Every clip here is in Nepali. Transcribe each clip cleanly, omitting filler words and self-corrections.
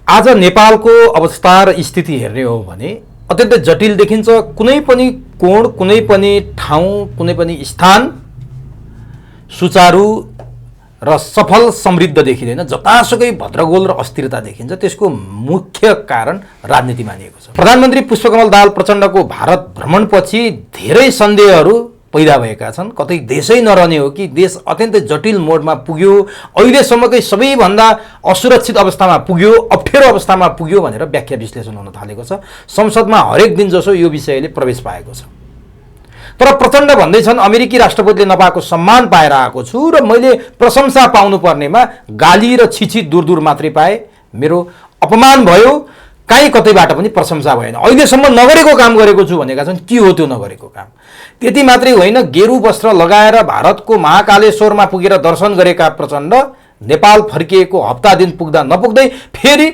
आज नेपालको अवस्था र स्थिति हेर्ने हो भने अत्यन्तै जटिल देखिन्छ। कुनै पनि कोण, कुनै पनि ठाउँ, कुनै पनि स्थान सुचारू र सफल समृद्ध देखिँदैन। जतासुकै भद्रगोल र अस्थिरता देखिन्छ। त्यसको मुख्य कारण राजनीति मानिएको छ। प्रधानमन्त्री पुष्पकमल दाहाल प्रचण्डको भारत भ्रमणपछि धेरै सन्देहहरू पैदा भएका छन्। कतै देशै नरहने हो कि देश अत्यन्तै जटिल मोडमा पुग्यो, अहिलेसम्मकै सबैभन्दा असुरक्षित अवस्थामा पुग्यो, अप्ठ्यारो अवस्थामा पुग्यो भनेर व्याख्या विश्लेषण हुन थालेको छ। संसदमा हरेक दिन जसो यो विषयले प्रवेश पाएको छ। तर प्रचण्ड भन्दैछन् अमेरिकी राष्ट्रपतिले नपाएको सम्मान पाएर आएको छु र मैले प्रशंसा पाउनुपर्नेमा गाली र छिछि दूर दूर मात्रै पाएँ। मेरो अपमान भयो, काहीँ कतैबाट पनि प्रशंसा भएन। अहिलेसम्म नगरेको काम गरेको छु भनेका छन्। के हो त्यो नगरेको काम? त्यति मात्रै होइन, गेरु वस्त्र लगाएर भारतको महाकालेश्वरमा पुगेर दर्शन गरेका प्रचण्ड नेपाल फर्किएको हप्ता दिन पुग्दा नपुग्दै फेरि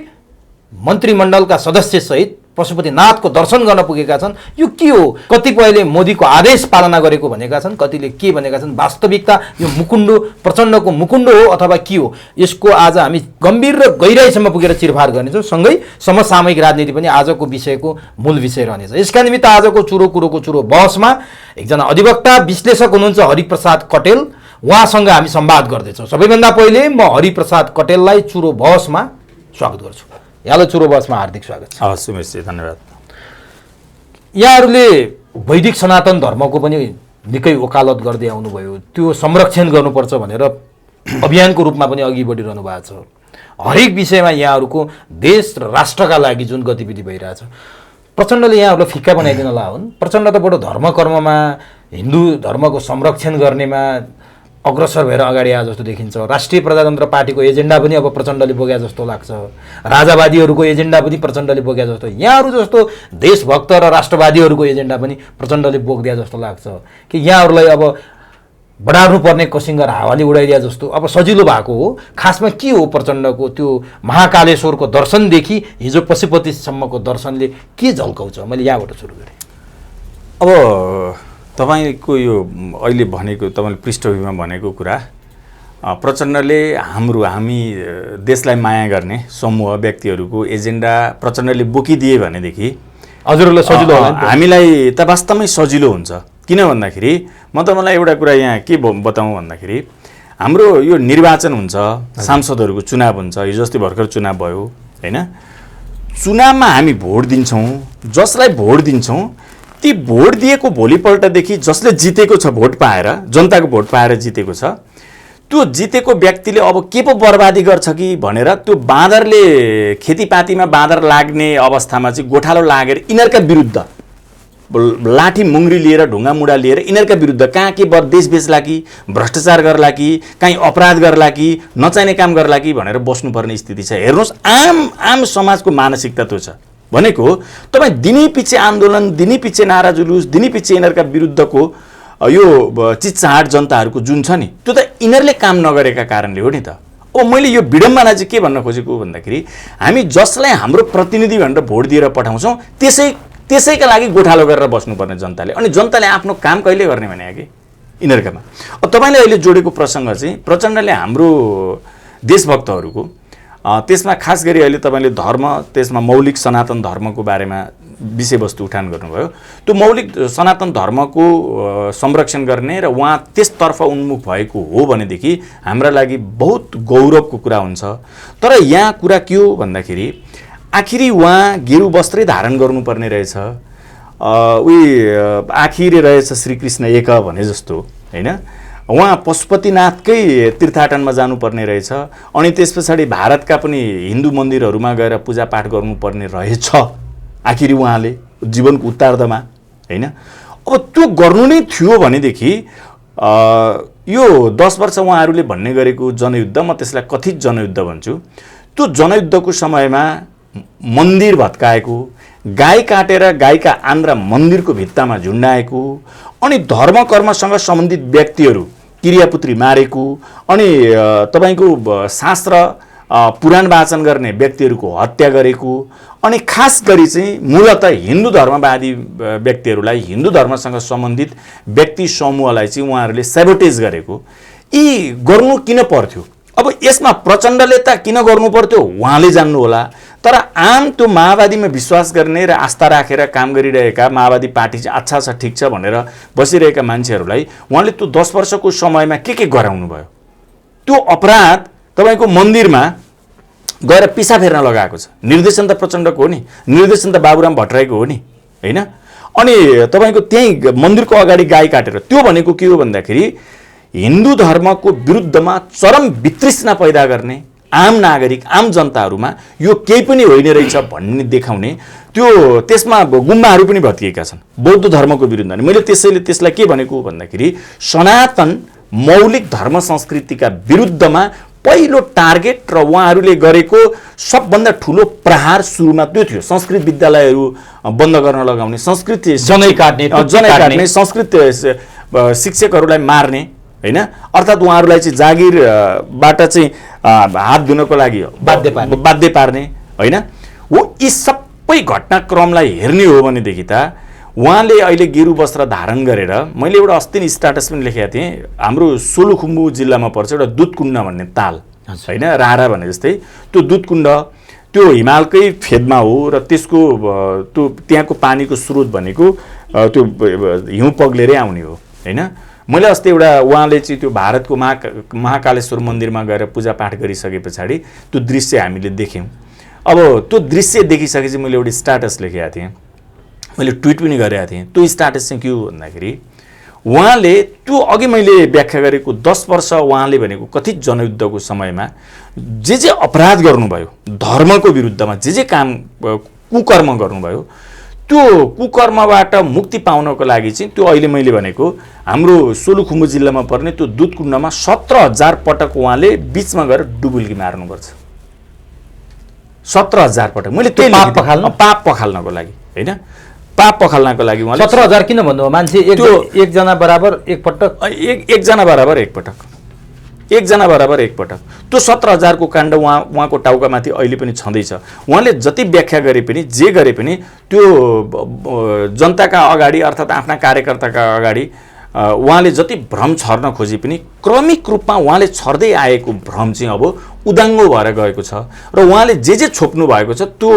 मन्त्रीमण्डलका सदस्यसहित पशुपतिनाथको दर्शन गर्न पुगेका छन्। यो के हो? कतिपयले मोदीको आदेश पालना गरेको भनेका छन्, कतिले के भनेका छन्। वास्तविकता यो मुकुण्डो, प्रचण्डको मुकुण्डो हो अथवा के हो? यसको आज हामी गम्भीर र गहिराइसम्म पुगेर चिरफार गर्नेछौँ। सँगै समसामयिक राजनीति पनि आजको विषयको मूल विषय रहनेछ। यसका निमित्त आजको कुरोको चुरो बहसमा एकजना अधिवक्ता विश्लेषक हुनुहुन्छ हरिप्रसाद कटेल, उहाँसँग हामी संवाद गर्दैछौँ। सबैभन्दा पहिले म हरिप्रसाद कटेललाई चुरो बहसमा स्वागत गर्छु। यहाँलाई चुरो बहसमा हार्दिक स्वागत छ। हवस् सुमेशजी, धन्यवाद। यहाँहरूले वैदिक सनातन धर्मको पनि निकै वकालत गर्दै आउनुभयो। त्यो संरक्षण गर्नुपर्छ भनेर अभियानको रूपमा पनि अघि बढिरहनु भएको छ। हरेक विषयमा यहाँहरूको देश र राष्ट्रका लागि जुन गतिविधि भइरहेछ, प्रचण्डले यहाँहरूलाई फिक्का बनाइदिन ला हुन्। प्रचण्ड त बडो धर्म कर्ममा, हिन्दू धर्मको संरक्षण गर्नेमा अग्रसर भएर अगाडि आए जस्तो देखिन्छ। राष्ट्रिय प्रजातन्त्र पार्टीको एजेन्डा पनि अब प्रचण्डले बोके जस्तो लाग्छ। राजावादीहरूको एजेन्डा पनि प्रचण्डले बोके जस्तो, यहाँहरू जस्तो देशभक्त र राष्ट्रवादीहरूको एजेन्डा पनि प्रचण्डले बोक्दिया जस्तो लाग्छ कि यहाँहरूलाई अब बढार्नु पर्ने कसिङ्गर हावाले उडाइदिया जस्तो अब सजिलो भएको हो। खासमा के हो प्रचण्डको त्यो महाकालेश्वरको दर्शनदेखि हिजो पशुपतिसम्मको दर्शनले के झल्काउँछ? मैले यहाँबाट सुरु गरेँ। अब तपाईको यो अहिले भनेको, तपाईँले पृष्ठभूमिमा भनेको कुरा, प्रचण्डले हामी देशलाई माया गर्ने समूह व्यक्तिहरूको एजेन्डा प्रचण्डले बोकिदिए भनेदेखि हजुरहरूलाई सजिलो होला। हामीलाई त वास्तवमै सजिलो हुन्छ। किन भन्दाखेरि म तपाईँलाई एउटा कुरा यहाँ के बताउँ भन्दाखेरि, हाम्रो यो निर्वाचन हुन्छ, सांसदहरूको चुनाव हुन्छ। हिजो अस्ति भर्खर चुनाव भयो होइन? चुनावमा हामी भोट दिन्छौँ। जसलाई भोट दिन्छौँ ती भोट दिएको भोलिपल्टदेखि जसले जितेको छ, भोट पाएर, जनताको भोट पाएर जितेको छ, त्यो जितेको व्यक्तिले अब के पो बर्बादी गर्छ कि भनेर त्यो बाँदरले खेतीपातीमा बाँदर लाग्ने अवस्थामा चाहिँ गोठालो लागेर यिनीहरूका विरुद्ध लाठी मुङ्ग्री लिएर, ढुङ्गा मुढा लिएर यिनीहरूका विरुद्ध कहाँ के देश बेच्ला कि, भ्रष्टाचार गर्ला कि, कहीँ अपराध गर्ला कि, नचाहिने काम गर्ला कि भनेर बस्नुपर्ने स्थिति छ। हेर्नुहोस्, आम समाजको मानसिकता त्यो छ भनेको। तपाईँ दिनैपिच्छे आन्दोलन, दिनैपिच्छे नारा जुलुस, दिनैपिच्छे यिनीहरूका विरुद्धको यो चिच्चाहाट जनताहरूको जुन छ नि, त्यो त यिनीहरूले काम नगरेका कारणले हो नि त। मैले यो विडम्बना चाहिँ के भन्न खोजेको भन्दाखेरि, हामी जसलाई हाम्रो प्रतिनिधि भनेर भोट दिएर पठाउँछौँ त्यसैका लागि गोठालो गरेर बस्नुपर्ने जनताले। अनि जनताले आफ्नो काम कहिले गर्ने भने कि यिनीहरूकामा। अब तपाईँले अहिले जोडेको प्रसङ्ग चाहिँ प्रचण्डले हाम्रो देशभक्तहरूको, त्यसमा खास गरी अहिले तपाईँले धर्म, त्यसमा मौलिक सनातन धर्मको बारेमा विषयवस्तु उठान गर्नुभयो। त्यो मौलिक सनातन धर्मको संरक्षण गर्ने र उहाँ त्यसतर्फ उन्मुख भएको हो भनेदेखि हाम्रा लागि बहुत गौरवको कुरा हुन्छ। तर यहाँ कुरा के हो भन्दाखेरि, आखिरी उहाँ गेरु वस्त्रै धारण गर्नुपर्ने रहेछ। आखिरी रहेछ श्रीकृष्ण एक भने जस्तो होइन? उहाँ पशुपतिनाथकै तीर्थाटनमा जानुपर्ने रहेछ। अनि त्यस पछाडि भारतका पनि हिन्दू मन्दिरहरूमा गएर पूजापाठ गर्नुपर्ने रहेछ आखिरी उहाँले जीवनको उत्तार्धमा होइन? अब त्यो गर्नु नै थियो भनेदेखि यो 10 वर्ष उहाँहरूले भन्ने गरेको जनयुद्ध, म त्यसलाई कथित जनयुद्ध भन्छु, त्यो जनयुद्धको समयमा मन्दिर भत्काएको, गाई काटेर गाईका आन्द्रा मन्दिरको भित्तामा झुन्डाएको, अनि धर्म कर्मसँग सम्बन्धित व्यक्तिहरू क्रियापुत्री मारेको, अनि तपाईँको शास्त्र पुराण वाचन गर्ने व्यक्तिहरूको हत्या गरेको, अनि खास गरी चाहिँ मूलतः हिन्दू धर्मवादी व्यक्तिहरूलाई, हिन्दू धर्मसँग सम्बन्धित व्यक्ति समूहलाई चाहिँ उहाँहरूले सेबोटेज गरेको, यी गर्नु किन पर्थ्यो? अब यसमा प्रचण्डले त किन गर्नु पर्थ्यो उहाँले जान्नु होला। तर आम त्यो माओवादीमा विश्वास गर्ने र आस्था राखेर काम गरिरहेका माओवादी पार्टी चाहिँ अच्छा छ ठिक छ भनेर बसिरहेका मान्छेहरूलाई उहाँले त्यो 10 वर्षको समयमा के गराउनु भयो? त्यो अपराध तपाईँको मन्दिरमा गएर पिसा फेर्न लगाएको छ। निर्देशन त प्रचण्डको हो नि, निर्देशन त बाबुराम भट्टराईको हो नि, होइन? अनि तपाईँको त्यहीँ मन्दिरको अगाडि गाई काटेर, त्यो भनेको के हो भन्दाखेरि हिन्दू धर्मको विरुद्धमा चरम वितृष्णा पैदा गर्ने आम नागरिक आम जनताहरूमा यो केही पनि होइन रहेछ भन्ने देखाउने, त्यो त्यसमा गुम्बाहरू पनि भत्किएका छन् बौद्ध धर्मको विरुद्ध। अनि मैले त्यसलाई के भनेको भन्दाखेरि सनातन मौलिक धर्म संस्कृतिका विरुद्धमा पहिलो टार्गेट र उहाँहरूले गरेको सबभन्दा ठुलो प्रहार सुरुमा त्यो थियो। संस्कृत विद्यालयहरू बन्द गर्न लगाउने, संस्कृत जनै काट्ने, संस्कृत शिक्षकहरूलाई मार्ने, होइन? अर्थात् उहाँहरूलाई चाहिँ जागिरबाट चाहिँ हात धुनको लागि बाध्य पार्ने, होइन? हो यी सबै घटनाक्रमलाई हेर्ने हो भनेदेखि त उहाँले अहिले गेरु वस्त्र धारण गरेर, मैले एउटा अस्ति नै स्ट्याटस पनि लेखेको थिएँ, हाम्रो सोलुखुम्बु जिल्लामा पर्छ एउटा दुधकुण्ड भन्ने ताल, होइन? रारा भने जस्तै त्यो दुधकुण्ड त्यो हिमालकै फेदमा हो र त्यसको त्यो त्यहाँको पानीको स्रोत भनेको त्यो हिउँ पग्लेरै आउने हो, होइन? मैले अस्ति एउटा उहाँले चाहिँ त्यो भारतको महाकालेश्वर मन्दिरमा गएर पूजापाठ गरिसके पछाडि त्यो दृश्य हामीले देख्यौँ। अब त्यो दृश्य देखिसकेपछि मैले एउटा स्ट्याटस लेखेको थिएँ, मैले ट्विट पनि गरेको थिएँ। त्यो स्ट्याटस चाहिँ के हो भन्दाखेरि उहाँले त्यो अघि मैले व्याख्या गरेको 10 वर्ष उहाँले भनेको कथित जनयुद्धको समयमा जे अपराध गर्नुभयो, धर्मको विरुद्धमा जे काम कुकर्म गर्नुभयो, त्यो कुकर्मबाट मुक्ति पाउनको लागि चाहिँ त्यो अहिले मैले भनेको हाम्रो सोलुखुम्बु जिल्लामा पर्ने त्यो दुधकुण्डमा 17,000 पटक उहाँले बिचमा गएर डुबुल्की मार्नुपर्छ। 17,000 पटक। मैले त्यो पाप पखाल्नको लागि, होइन? पाप पखाल्नको लागि उहाँले 17,000 किन भन्नुभयो? मान्छे एकजना बराबर एकपटक, एकजना बराबर एकपटक, एकजना बराबर एकपटक। त्यो 17,000 को काण्ड उहाँको टाउकामाथि अहिले पनि छँदैछ। उहाँले जति व्याख्या गरे पनि जे गरे पनि त्यो जनताका अगाडि अर्थात् आफ्ना कार्यकर्ताका अगाडि उहाँले जति भ्रम छर्न खोजे पनि क्रमिक रूपमा उहाँले छर्दै आएको भ्रम चाहिँ अब उदाङ्गो भएर गएको छ। र उहाँले जे छोप्नु भएको छ त्यो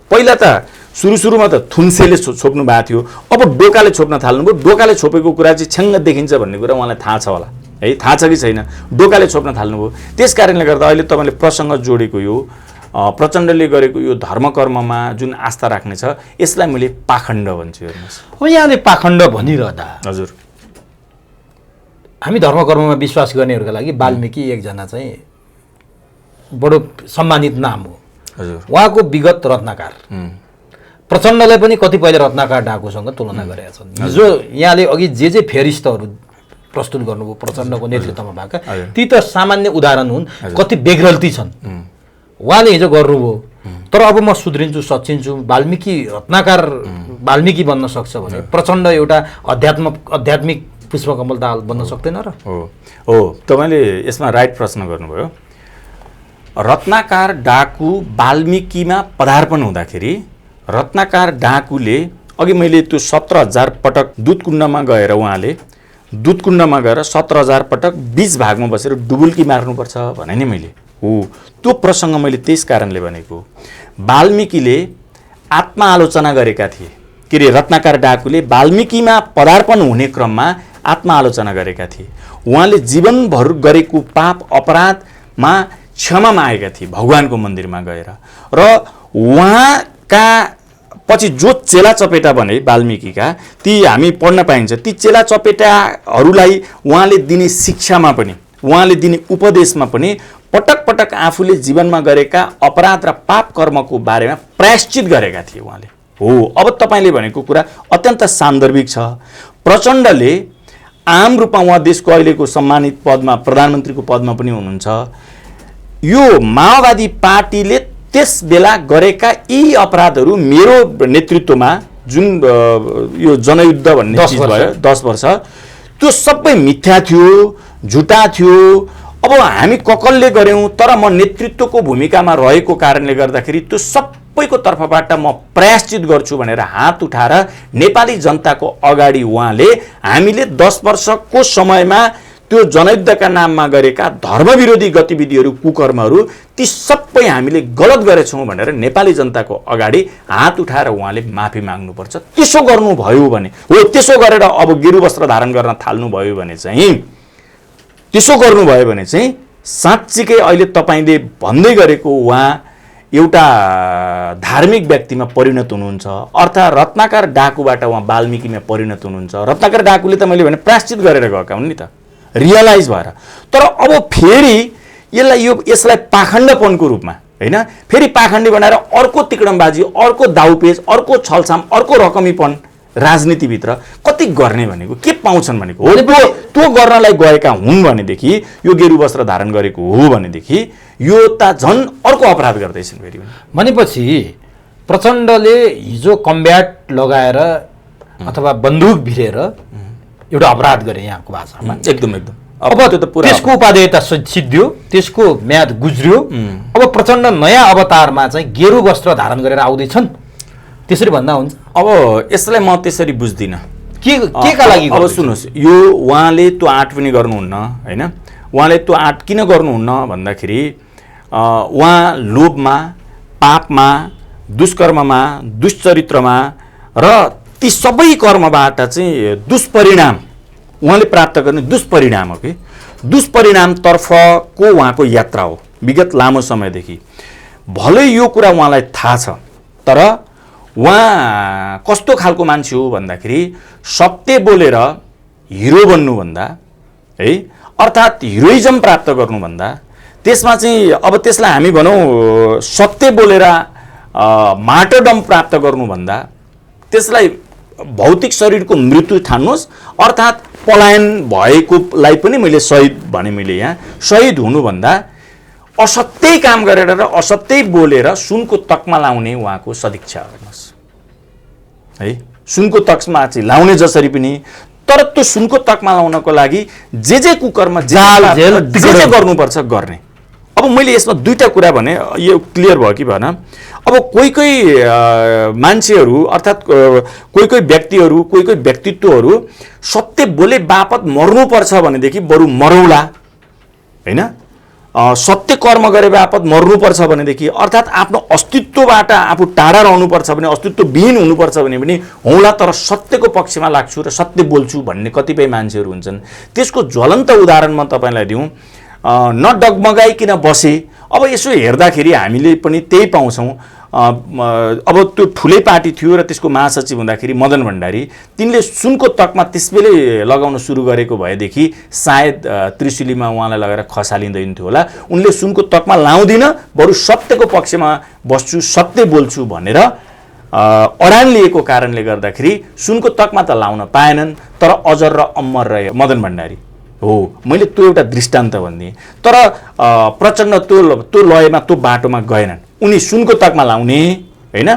पहिला त सुरुमा त थुन्सेले छोप्नु भएको थियो, अब डोकाले छोप्न थाल्नुभयो। डोकाले छोपेको कुरा चाहिँ छ्याङ्ग देखिन्छ भन्ने कुरा उहाँलाई थाहा छ होला, है? थाहा छ कि छैन? डोकाले छोप्न थाल्नुभयो। त्यस कारणले गर्दा अहिले तपाईँले प्रसङ्ग जोडेको यो प्रचण्डले गरेको यो धर्मकर्ममा जुन आस्था राख्ने छ, यसलाई मैले पाखण्ड भन्छु। हेर्नुहोस्, हो यहाँले पाखण्ड भनिरहँदा हजुर हामी धर्मकर्ममा विश्वास गर्नेहरूका लागि वाल्मीकि एकजना चाहिँ बडो सम्मानित नाम हो। हजुर उहाँको विगत रत्नकार, प्रचण्डलाई पनि कतिपयले रत्नकार डाकुसँग तुलना गरेका छन्। हिजो यहाँले अघि जे फेरिस्तहरू प्रस्तुत गर्नुभयो प्रचण्डको नेतृत्वमा भएका, ती त सामान्य उदाहरण हुन्, कति बेग्रल्ती छन् उहाँले हिजो गर्नुभयो। तर अब म सुध्रिन्छु, सच्चिन्छु, वाल्मीकि रत्नकार वाल्मीकि बन्न सक्छ भने प्रचण्ड एउटा आध्यात्मिक पुष्पकमल दाहाल बन्न सक्दैन र? हो, तपाईँले यसमा राइट प्रश्न गर्नुभयो। रत्नकार डाकु वाल्मीकिमा पदार्पण हुँदाखेरि रत्नकार डाकुले अघि मैले त्यो 17,000 पटक दुधकुण्डमा गएर उहाँले दुधकुण्डमा गएर 17,000 पटक बीच भागमा बसेर डुबुल्की मार्नुपर्छ भने नि मैले हो। त्यो प्रसङ्ग मैले त्यस कारणले भनेको, वाल्मीकिले आत्मआलोचना गरेका थिए। के अरे रत्नकार डाकुले वाल्मीकिमा पदार्पण हुने क्रममा आत्मआलोचना गरेका थिए। उहाँले जीवनभर गरेको पाप अपराधमा क्षमा मागेका थिए भगवानको मन्दिरमा गएर। र उहाँका पछि जो चेला चपेटा बने वाल्मीकिका, ती हामी पढ्न पाइन्छ। ती चेला चपेटाहरूलाई उहाँले दिने शिक्षामा पनि, उहाँले दिने उपदेशमा पनि पटक पटक आफूले जीवनमा गरेका अपराध र पाप कर्मको बारेमा प्रायश्चित गरेका थिए उहाँले। हो, अब तपाईँले भनेको कुरा अत्यन्त सान्दर्भिक छ। प्रचण्डले आम रूपमा उहाँ देशको अहिलेको सम्मानित पदमा, प्रधानमन्त्रीको पदमा पनि हुनुहुन्छ। यो माओवादी पार्टीले त्यस बेला गरेका यी अपराधहरू मेरो नेतृत्वमा जुन यो जनयुद्ध भन्ने चिज भयो 10 वर्ष, त्यो सबै मिथ्या थियो, झुटा थियो। अब हामी ककलले गऱ्यौँ, तर म नेतृत्वको भूमिकामा रहेको कारणले गर्दाखेरि त्यो सबैको तर्फबाट म प्रायश्चित गर्छु भनेर हात उठाएर नेपाली जनताको अगाडि उहाँले हामीले 10 वर्षको समयमा त्यो जनयुद्धका नाममा गरेका धर्मविरोधी गतिविधिहरू कुकर्महरू ती सबै हामीले गलत गरेछौँ भनेर नेपाली जनताको अगाडि हात उठाएर उहाँले माफी माग्नुपर्छ। त्यसो गर्नुभयो भने हो, त्यसो गरेर अब गेरु वस्त्र धारण गर्न थाल्नुभयो भने चाहिँ त्यसो गर्नुभयो भने चाहिँ साँच्चीकै अहिले तपाईँले भन्दै गरेको उहाँ एउटा धार्मिक व्यक्तिमा परिणत हुनुहुन्छ, अर्थात् रत्नाकर डाकुबाट उहाँ वाल्मिकीमा परिणत हुनुहुन्छ। रत्नाकर डाकुले त मैले भने प्रायश्चित गरेर गएका हुन् नि त, रियलाइज भएर। तर अब फेरि यसलाई पाखण्डपनको रूपमा होइन, फेरि पाखण्डी बनाएर अर्को तिकडमबाजी, अर्को दाउपेच, अर्को छलछाम, अर्को रकमीपन राजनीतिभित्र कति गर्ने भनेको के पाउँछन् भनेको हो। त्यो गर्नलाई गएका हुन् भनेदेखि, यो गेरु वस्त्र धारण गरेको हो भनेदेखि यो त झन् अर्को अपराध गर्दैछन् फेरि। भनेपछि प्रचण्डले हिजो कम्ब्याट लगाएर अथवा बन्दुक भिरेर एउटा अपराध गरे यहाँको भाषामा। एकदम एकदम। अब त्यसको उपादेयता सिद्धियो, त्यसको म्याद गुज्रियो। अब प्रचण्ड नयाँ अवतारमा चाहिँ गेरु वस्त्र धारण गरेर आउँदैछन्, त्यसरी भन्दा हुन्छ? अब यसलाई म त्यसरी बुझ्दिनँ केका लागि। अब सुन्नुहोस्, यो उहाँले त्यो आँट पनि गर्नुहुन्न होइन। उहाँले त्यो आँट किन गर्नुहुन्न भन्दाखेरि उहाँ लोभमा, पापमा, दुष्कर्ममा, दुष्चरित्रमा र ती सबै कर्मबाट चाहिँ दुष्परिणाम उहाँले प्राप्त गर्ने दुष्परिणाम हो कि दुष्परिणामतर्फको उहाँको यात्रा हो विगत लामो समयदेखि। भलै यो कुरा उहाँलाई थाहा छ, तर उहाँ कस्तो खालको मान्छे हो भन्दाखेरि सत्य बोलेर हिरो बन्नुभन्दा है, अर्थात् हिरोइजम प्राप्त गर्नुभन्दा त्यसमा चाहिँ अब त्यसलाई हामी भनौँ सत्य बोलेर मार्टरडम प्राप्त गर्नुभन्दा त्यसलाई भौतिक शरीरको मृत्यु ठान्नुहोस्, अर्थात् पलायन भएकोलाई पनि मैले शहीद भने। मैले यहाँ शहीद हुनुभन्दा असत्य काम गरेर र असत्य बोलेर सुनको तकमा लाउने उहाँको सदिच्छा हेर्नुहोस् है। सुनको तकमा चाहिँ लाउने जसरी पनि, तर त्यो सुनको तकमा लाउनको लागि जे कुकर्म जे गर्नुपर्छ गर्ने। अब मैले यसमा दुईटा कुरा भने, यो क्लियर भयो कि भएन? अब कोही मान्छेहरू अर्थात् कोही व्यक्तिहरू, कोही व्यक्तित्वहरू सत्य बोले बापत मर्नुपर्छ भनेदेखि बरु मरौला होइन। सत्य कर्म गरे बापत मर्नुपर्छ भनेदेखि, अर्थात् आफ्नो अस्तित्वबाट आफू टाढा रहनुपर्छ भने, अस्तित्वविहीन हुनुपर्छ भने पनि हौला, तर सत्यको पक्षमा लाग्छु र सत्य बोल्छु भन्ने कतिपय मान्छेहरू हुन्छन्। त्यसको ज्वलन्त उदाहरण म तपाईँलाई दिउँ। न डगमगाइकन बसे। अब यसो हेर्दाखेरि हामीले पनि त्यही पाउँछौँ। अब त्यो ठुलै पार्टी थियो र त्यसको महासचिव हुँदाखेरि मदन भण्डारी, तिनले सुनको तकमा त्यसबेलै लगाउन सुरु गरेको भएदेखि सायद त्रिशुलीमा उहाँलाई लगेर खसालिँदैन थियो होला। उनले सुनको तकमा लाउँदिन, बरु सत्यको पक्षमा बस्छु, सत्य बोल्छु भनेर अडान लिएको कारणले गर्दाखेरि सुनको तकमा त लाउन पाएनन्, तर अजर र अमर रहे मदन भण्डारी हो। मैले त्यो एउटा दृष्टान्त भनिदिएँ। तर प्रचण्ड त्यो लयमा, त्यो बाटोमा गएनन्। उनी सुनको तकमा लाउने होइन,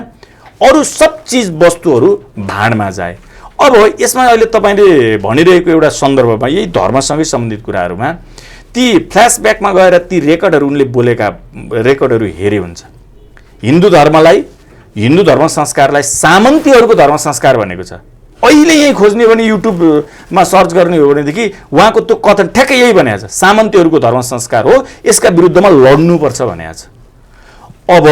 अरू सब चिज वस्तुहरू भाँडमा जाए। अब यसमा अहिले तपाईँले भनिरहेको एउटा सन्दर्भमा, यही धर्मसँगै सम्बन्धित कुराहरूमा ती फ्ल्यासब्याकमा गएर ती रेकर्डहरू, उनले बोलेका रेकर्डहरू हेरे हुन्छ। हिन्दू धर्मलाई, हिन्दू धर्म संस्कारलाई सामन्तीहरूको धर्म संस्कार भनेको छ। अहिले यही खोज्ने भने युट्युबमा सर्च गर्ने हो भनेदेखि उहाँको त्यो कथन ठ्याक्कै यही भनेको छ, सामन्तीहरूको धर्म संस्कार हो, यसका विरुद्धमा लड्नुपर्छ भनेको छ। अब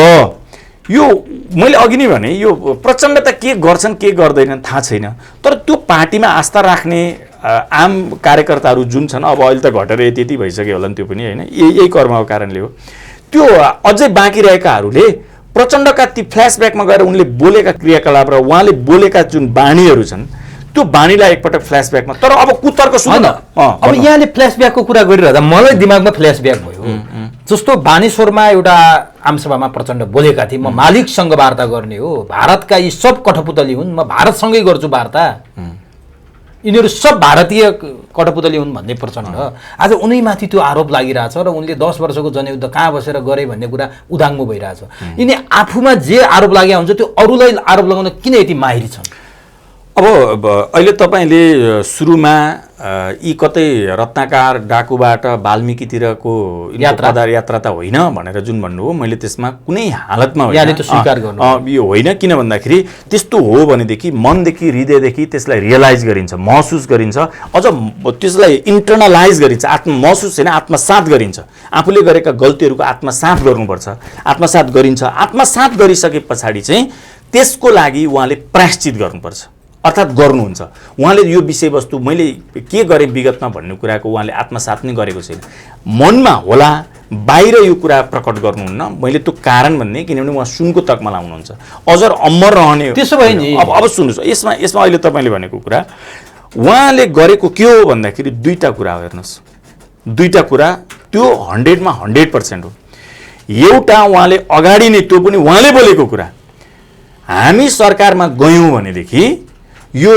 यो मैले अघि नै भने, यो प्रचण्ड त के गर्छन् के गर्दैनन् थाहा छैन, तर त्यो पार्टीमा आस्था राख्ने आम कार्यकर्ताहरू जुन छन्, अब अहिले त घटेर यति भइसक्यो होला नि त्यो पनि होइन, यही कर्मको कारणले हो। त्यो अझै बाँकी रहेकाहरूले प्रचण्डका ती फ्ल्यासब्याकमा गएर उनले बोलेका क्रियाकलाप र उहाँले बोलेका जुन बानीहरू छन्, त्यो बानीलाई एकपटक फ्ल्यासब्याकमा, तर अब कुतर्क सुन। अब यहाँले फ्ल्यासब्याकको कुरा गरिरहँदा मलाई दिमागमा फ्ल्यासब्याक भयो। जस्तो बानेश्वरमा एउटा आमसभामा प्रचण्ड बोलेका थिए, म मालिकसँग वार्ता गर्ने हो, भारतका यी सब कठपुतली हुन्, म भारतसँगै गर्छु वार्ता, यिनीहरू सब भारतीय कठपुतली हुन् भन्ने प्रचण्ड आज उनैमाथि त्यो आरोप लागिरहेछ र उनले 10 वर्षको जनयुद्ध कहाँ बसेर गरे भन्ने कुरा उदाङ्गो भइरहेछ। यिनी आफूमा जे आरोप लागेको हुन्छ त्यो अरूलाई आरोप लगाउन किन यति माहिर छन्? अब अहिले तपाईँले सुरुमा यी कतै रत्नाकर डाकुबाट वाल्मिकीतिरको यात्रा त होइन भनेर जुन भन्नुभयो, मैले त्यसमा कुनै हालतमा स्वीकार गर्नु यो होइन। किन भन्दाखेरि त्यस्तो हो भनेदेखि मनदेखि हृदयदेखि त्यसलाई रियलाइज गरिन्छ, महसुस गरिन्छ, अझ त्यसलाई इन्टर्नलाइज गरिन्छ, महसुस होइन आत्मसात गरिन्छ। आफूले गरेका गल्तीहरूको आत्मसात गर्नुपर्छ, आत्मसात गरिन्छ। आत्मसात गरिसके पछाडि चाहिँ त्यसको लागि उहाँले प्रायश्चित गर्नुपर्छ, अर्थात् गर्नुहुन्छ। उहाँले यो विषयवस्तु मैले के गरेँ विगतमा भन्ने कुराको उहाँले आत्मसात नै गरेको छैन। मनमा होला, बाहिर यो कुरा प्रकट गर्नुहुन्न। मैले त्यो कारण भन्ने, किनभने उहाँ सुनको तकमा लाउनुहुन्छ, अझर अमर रहने। त्यसो भए नि अब सुन्नुहोस्, यसमा अहिले तपाईँले भनेको कुरा उहाँले गरेको के हो भन्दाखेरि दुईवटा कुरा हो। हेर्नुहोस्, दुईवटा कुरा, त्यो 100 मा 100% हो। एउटा उहाँले अगाडि नै, त्यो पनि उहाँले बोलेको कुरा, हामी सरकारमा गयौँ भनेदेखि यो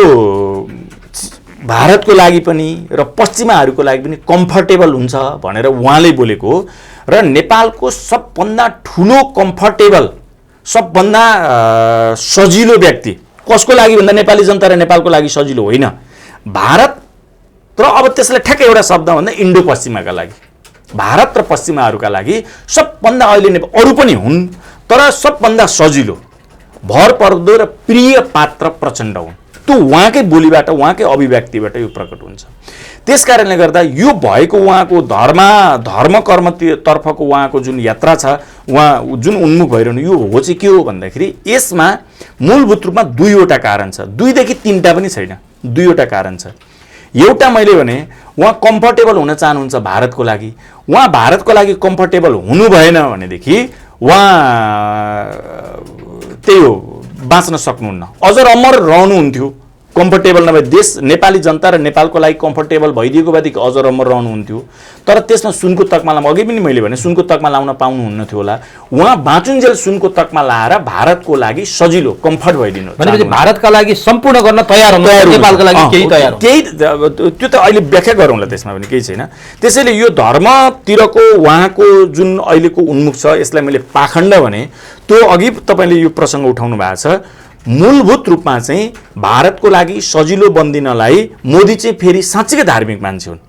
भारतको लागि पनि र पश्चिमाहरूको लागि पनि कम्फर्टेबल हुन्छ भनेर उहाँले बोलेको हो। र नेपालको सबभन्दा ठुलो कम्फर्टेबल, सबभन्दा सजिलो व्यक्ति कसको लागि भन्दा नेपाली जनता र नेपालको लागि सजिलो होइन, भारत र अब त्यसलाई ठ्याक्कै एउटा शब्द भन्दा इन्डो पश्चिमाका लागि, भारत र पश्चिमाहरूका लागि सबभन्दा अहिले अरू पनि हुन् तर सबभन्दा सजिलो, भरपर्दो र प्रिय पात्र प्रचण्ड हुन्। त्यो उहाँकै बोलीबाट, उहाँकै अभिव्यक्तिबाट यो प्रकट हुन्छ। त्यस कारणले गर्दा यो भएको उहाँको धर्म कर्मतर्फको उहाँको जुन यात्रा छ, उहाँ जुन उन्मुख भइरहनु, यो हो चाहिँ के हो भन्दाखेरि यसमा मूलभूत रूपमा दुईवटा कारण छ। 2 देखि 3टा पनि छैन, दुईवटा कारण छ। एउटा मैले भने उहाँ कम्फर्टेबल हुन चाहनुहुन्छ भारतको लागि। उहाँ भारतको लागि कम्फर्टेबल हुनु भएन भनेदेखि उहाँ त्यही हो, बाँच्न सक्नुहुन्न, अझ अमर रहनुहुन्थ्यो। कम्फर्टेबल नभए देश, नेपाली जनता र नेपालको लागि कम्फर्टेबल भइदिएको भएदेखि अझ अमर रहनुहुन्थ्यो। तर त्यसमा सुनको तकमा लाउन, अघि पनि मैले भने सुनको तकमा लाउन पाउनुहुन्न थियो होला। उहाँ बाँचुन्जेल सुनको तकमा लाएर भारतको लागि सजिलो, कम्फर्ट भइदिनु, भनेपछि भारतका लागि सम्पूर्ण गर्न तयार हुनुहुन्छ, नेपालको लागि केही तयार हुनु। केही त्यो त अहिले व्याख्या गरौँला, त्यसमा पनि केही छैन। त्यसैले यो धर्मतिरको उहाँको जुन अहिलेको उन्मुख छ, यसलाई मैले पाखण्ड भने। त्यो अघि तपाईँले यो प्रसङ्ग उठाउनु भएको छ। मूलभूत रूपमा चाहिँ भारतको लागि सजिलो बन्दिनलाई मोदी चाहिँ फेरि साँच्चीकै धार्मिक मान्छे हुन्,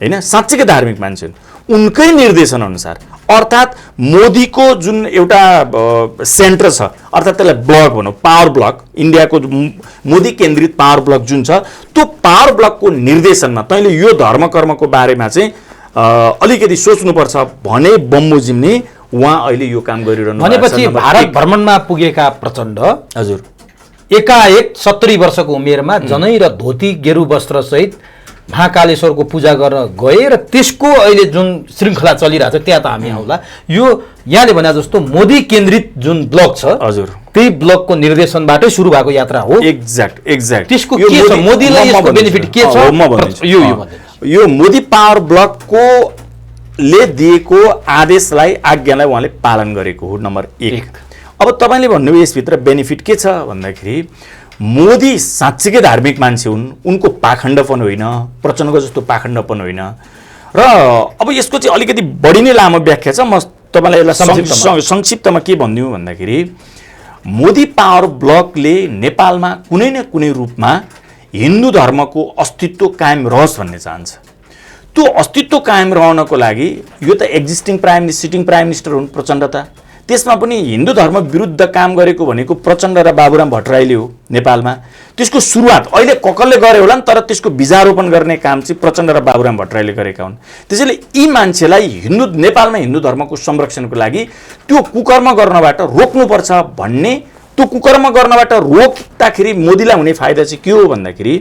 होइन, साँच्चीकै धार्मिक मान्छे हुन्। उनकै निर्देशन अनुसार, अर्थात् मोदीको जुन एउटा सेन्टर छ, अर्थात् त्यसलाई ब्लक भनौँ, पावर ब्लक, इन्डियाको मोदी केन्द्रित पावर ब्लक जुन छ, त्यो पावर ब्लकको निर्देशनमा तैँले यो धर्म कर्मको बारेमा चाहिँ अलिकति सोच्नुपर्छ भने बमोजिम नै उहाँ अहिले यो काम गरिरहनु। भनेपछि भारत भ्रमणमा पुगेका प्रचण्ड हजुर एकाएक 70 वर्षको उमेरमा जनै र धोती गेरु वस्त्र सहित महाकालेश्वरको पूजा गर्न गए र त्यसको अहिले जुन श्रृङ्खला चलिरहेछ त्यहाँ त हामी आउला। यो यहाँले भने जस्तो मोदी केन्द्रित जुन ब्लक छ, हजुर, त्यही ब्लकको निर्देशनबाटै सुरु भएको यात्रा हो। एक्ज्याक्ट त्यसको के छ, मोदीलाई यसको बेनिफिट के छ? यो मोदी पावर ब्लकको ले दिएको आदेशलाई, आज्ञालाई उहाँले पालन गरेको हो, नम्बर 1। अब तपाईँले भन्नुभयो यसभित्र बेनिफिट के छ भन्दाखेरि मोदी साँच्चीकै धार्मिक मान्छे हुन्, उनको पाखण्डपन होइन, प्रचण्डको जस्तो पाखण्डपन होइन। र अब यसको चाहिँ अलिकति बढी नै लामो व्याख्या छ, म तपाईँलाई यसलाई संक्षिप्तमा के भनिदिउँ भन्दाखेरि मोदी पावर ब्लकले नेपालमा कुनै न कुनै रूपमा हिन्दू धर्मको अस्तित्व कायम रहोस् भन्ने चाहन्छ। त्यो अस्तित्व कायम रहनको लागि यो त एक्जिस्टिङ सिटिङ प्राइम मिनिस्टर हुन् प्रचण्ड त, त्यसमा पनि हिन्दू धर्म विरुद्ध काम गरेको भनेको प्रचण्ड र बाबुराम भट्टराईले हो नेपालमा। त्यसको सुरुवात अहिले कसले गरे होला नि, तर त्यसको बीजारोपण गर्ने काम चाहिँ प्रचण्ड र बाबुराम भट्टराईले गरेका हुन्। त्यसैले यी मान्छेलाई नेपालमा हिन्दू धर्मको संरक्षणको लागि त्यो कुकर्म गर्नबाट रोक्नुपर्छ भन्ने, त्यो कुकर्म गर्नबाट रोक्दाखेरि मोदीलाई हुने फाइदा चाहिँ के हो भन्दाखेरि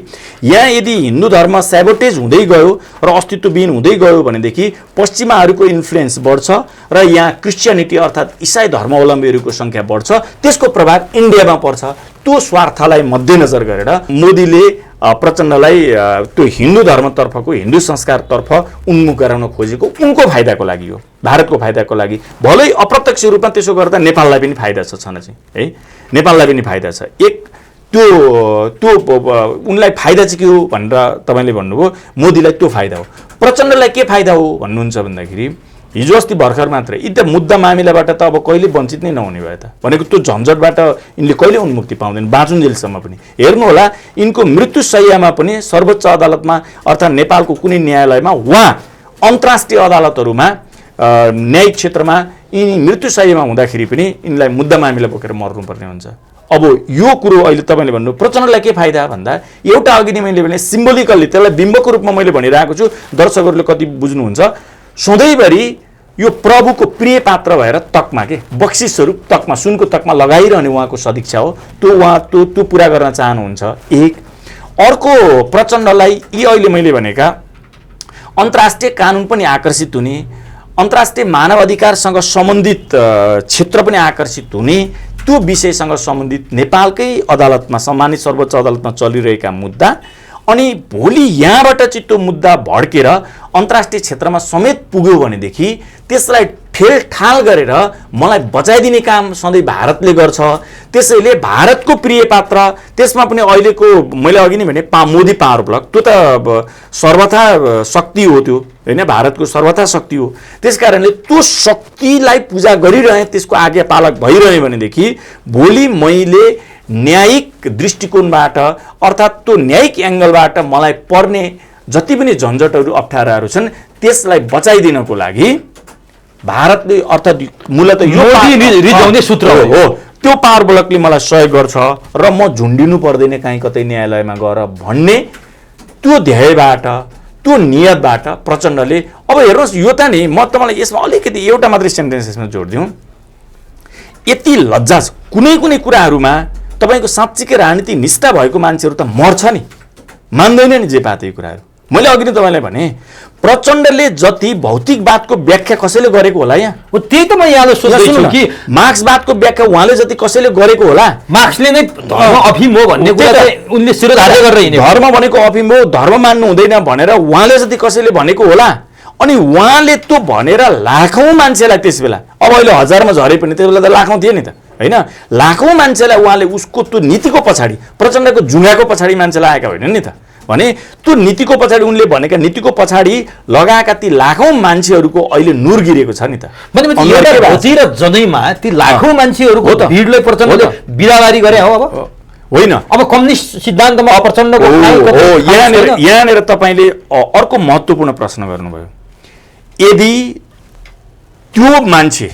यहाँ यदि हिन्दू धर्म सेबोटेज हुँदै गयो र अस्तित्वविहीन हुँदै गयो भनेदेखि पश्चिमाहरूको इन्फ्लुएन्स बढ्छ र यहाँ क्रिस्चियनिटी अर्थात् इसाई धर्मावलम्बीहरूको सङ्ख्या बढ्छ, त्यसको प्रभाव इन्डियामा पर्छ। त्यो स्वार्थलाई मध्यनजर गरेर मोदीले प्रचण्डलाई त्यो हिन्दू धर्मतर्फको, हिन्दू संस्कारतर्फ उन्मुख गराउन खोजेको उनको फाइदाको लागि हो, भारतको फाइदाको लागि। भलै अप्रत्यक्ष रूपमा त्यसो गर्दा नेपाललाई पनि फाइदा छ चाहिँ, है, नेपाललाई पनि फाइदा छ। त्यो उनलाई फाइदा चाहिँ के हो भनेर तपाईँले भन्नुभयो, मोदीलाई त्यो फाइदा हो। प्रचण्डलाई के फाइदा हो भन्नुहुन्छ भन्दाखेरि हिजो अस्ति भर्खर मात्रै यी त मुद्दा मामिलाबाट त अब कहिले वञ्चित नै नहुने भयो त भनेको त्यो झन्झटबाट यिनले कहिले उन्मुक्ति पाउँदैन बाँचुन्जेलसम्म पनि। हेर्नुहोला यिनको मृत्यु शैय्यामा पनि सर्वोच्च अदालतमा अर्थात् नेपालको कुनै न्यायालयमा उहाँ अन्तर्राष्ट्रिय अदालतहरूमा न्यायिक क्षेत्रमा यिनी मृत्यु शैय्यामा हुँदाखेरि पनि यिनलाई मुद्दा मामिला बोकेर मर्नुपर्ने हुन्छ। अब यो कुरो अहिले तपाईँले भन्नु प्रचण्डलाई के फाइदा भन्दा एउटा अघि नै मैले भने सिम्बोलिकल्ली त्यसलाई बिम्बको रूपमा मैले भनिरहेको छु, दर्शकहरूले कति बुझ्नुहुन्छ। सधैँभरि यो प्रभुको प्रिय पात्र भएर तकमा के बक्सिस स्वरूप तकमा सुनको तकमा लगाइरहने उहाँको सदिच्छा हो, त्यो पुरा गर्न चाहनुहुन्छ। एक अर्को प्रचण्डलाई यी अहिले मैले भनेका अन्तर्राष्ट्रिय कानुन पनि आकर्षित हुने, अन्तर्राष्ट्रिय मानव अधिकारसँग सम्बन्धित क्षेत्र पनि आकर्षित हुने, त्यो विषयसँग सम्बन्धित नेपालकै अदालतमा सम्मानित सर्वोच्च अदालतमा चलिरहेका मुद्दा अनि भोलि यहाँबाट चाहिँ त्यो मुद्दा भड्केर अन्तर्राष्ट्रिय क्षेत्रमा समेत पुग्यो भनेदेखि त्यसलाई ठेलठाल गरेर मलाई बचाइदिने काम सधैँ भारतले गर्छ। त्यसैले भारतको प्रिय पात्र त्यसमा पनि अहिलेको मैले अघि नै भने मोदी पावर ब्लक त्यो त सर्वथा शक्ति हो, त्यो होइन भारतको सर्वथा शक्ति हो। त्यसकारणले त्यो शक्तिलाई पूजा गरिरहे, त्यसको आज्ञापालक भइरहे भनेदेखि भोलि मैले न्यायिक दृष्टिकोणबाट अर्थात् त्यो न्यायिक एङ्गलबाट मलाई पर्ने जति पनि झन्झटहरू अप्ठ्याराहरू छन् त्यसलाई बचाइदिनको लागि भारतले अर्थात् मूलत यो रिजाउने सूत्र हो, त्यो पावर ब्लकले मलाई सहयोग गर्छ र म झुन्डिनु पर्दैन कहीँ कतै न्यायालयमा गएर भन्ने त्यो ध्येयबाट त्यो नियतबाट प्रचण्डले अब हेर्नुहोस् यो त नि म तपाईँलाई यसमा अलिकति एउटा मात्रै सेन्टेन्स यसमा जोडिदिउँ। यति लज्जा छ कुनै कुनै कुराहरूमा तपाईँको साँच्चीकै राजनीति निष्ठा भएको मान्छेहरू त मर्छ नि, मान्दैन नि जे पाते कुराहरू। मैले अघि नै तपाईँलाई भने प्रचण्डले जति भौतिकवादको व्याख्या कसैले गरेको होला यहाँ, त्यही त म यहाँले सोच्दैछु कि मार्क्सवादको व्याख्या उहाँले जति कसैले गरेको होला, मार्क्सले नै धर्म अफिम हो भन्ने कुरा उनले शिरोधार्य गरेर हिँड्यो। धर्म भनेको अफिम हो, धर्म मान्नु हुँदैन भनेर उहाँले जति कसैले भनेको होला। अनि उहाँले त्यो भनेर लाखौँ मान्छेलाई त्यस बेला अब अहिले हजारमा झरे पनि त्यस बेला त लाखौँ थिए नि त होइन, लाखौँ मान्छेलाई उहाँले उसको त्यो नीतिको पछाडि प्रचण्डको जुङ्गाको पछाडि मान्छेलाई आएका होइनन् नि त भने त्यो नीतिको पछाडि उनले भनेका नीतिको पछाडि लगाएका ती लाखौँ मान्छेहरूको अहिले नुर गिरेको छ नि त। र जदैमा ती लाखौँ मान्छेहरूको भिडले प्रचण्डले बिराबारी गरे हो। अब होइन, अब कम्युनिस्ट सिद्धान्तमा प्रचण्डको यहाँनिर तपाईँले अर्को महत्त्वपूर्ण प्रश्न गर्नुभयो। यदि त्यो मान्छे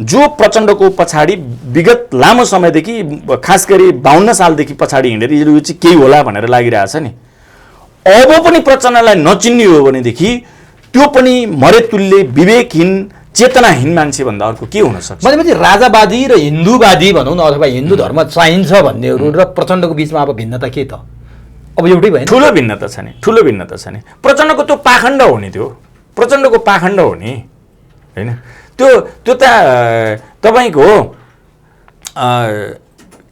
जो प्रचण्डको पछाडि विगत लामो समयदेखि खास गरी 52 सालदेखि पछाडि हिँडेर यो चाहिँ केही होला भनेर लागिरहेछ नि, अब पनि प्रचण्डलाई नचिन्ने हो भनेदेखि त्यो पनि मरेतुल्य विवेकहीन चेतनाहीन मान्छे भन्दा अर्को के हुन सक्छ? भनेपछि राजावादी र हिन्दूवादी भनौँ न अथवा हिन्दू धर्म चाहिन्छ भन्नेहरू र प्रचण्डको बिचमा अब भिन्नता के त? अब एउटै भएन? ठुलो भिन्नता छ नि, ठुलो भिन्नता छ नि। प्रचण्डको त्यो पाखण्ड हो नि, त्यो प्रचण्डको पाखण्ड हो नि होइन, त्यो त तपाईँको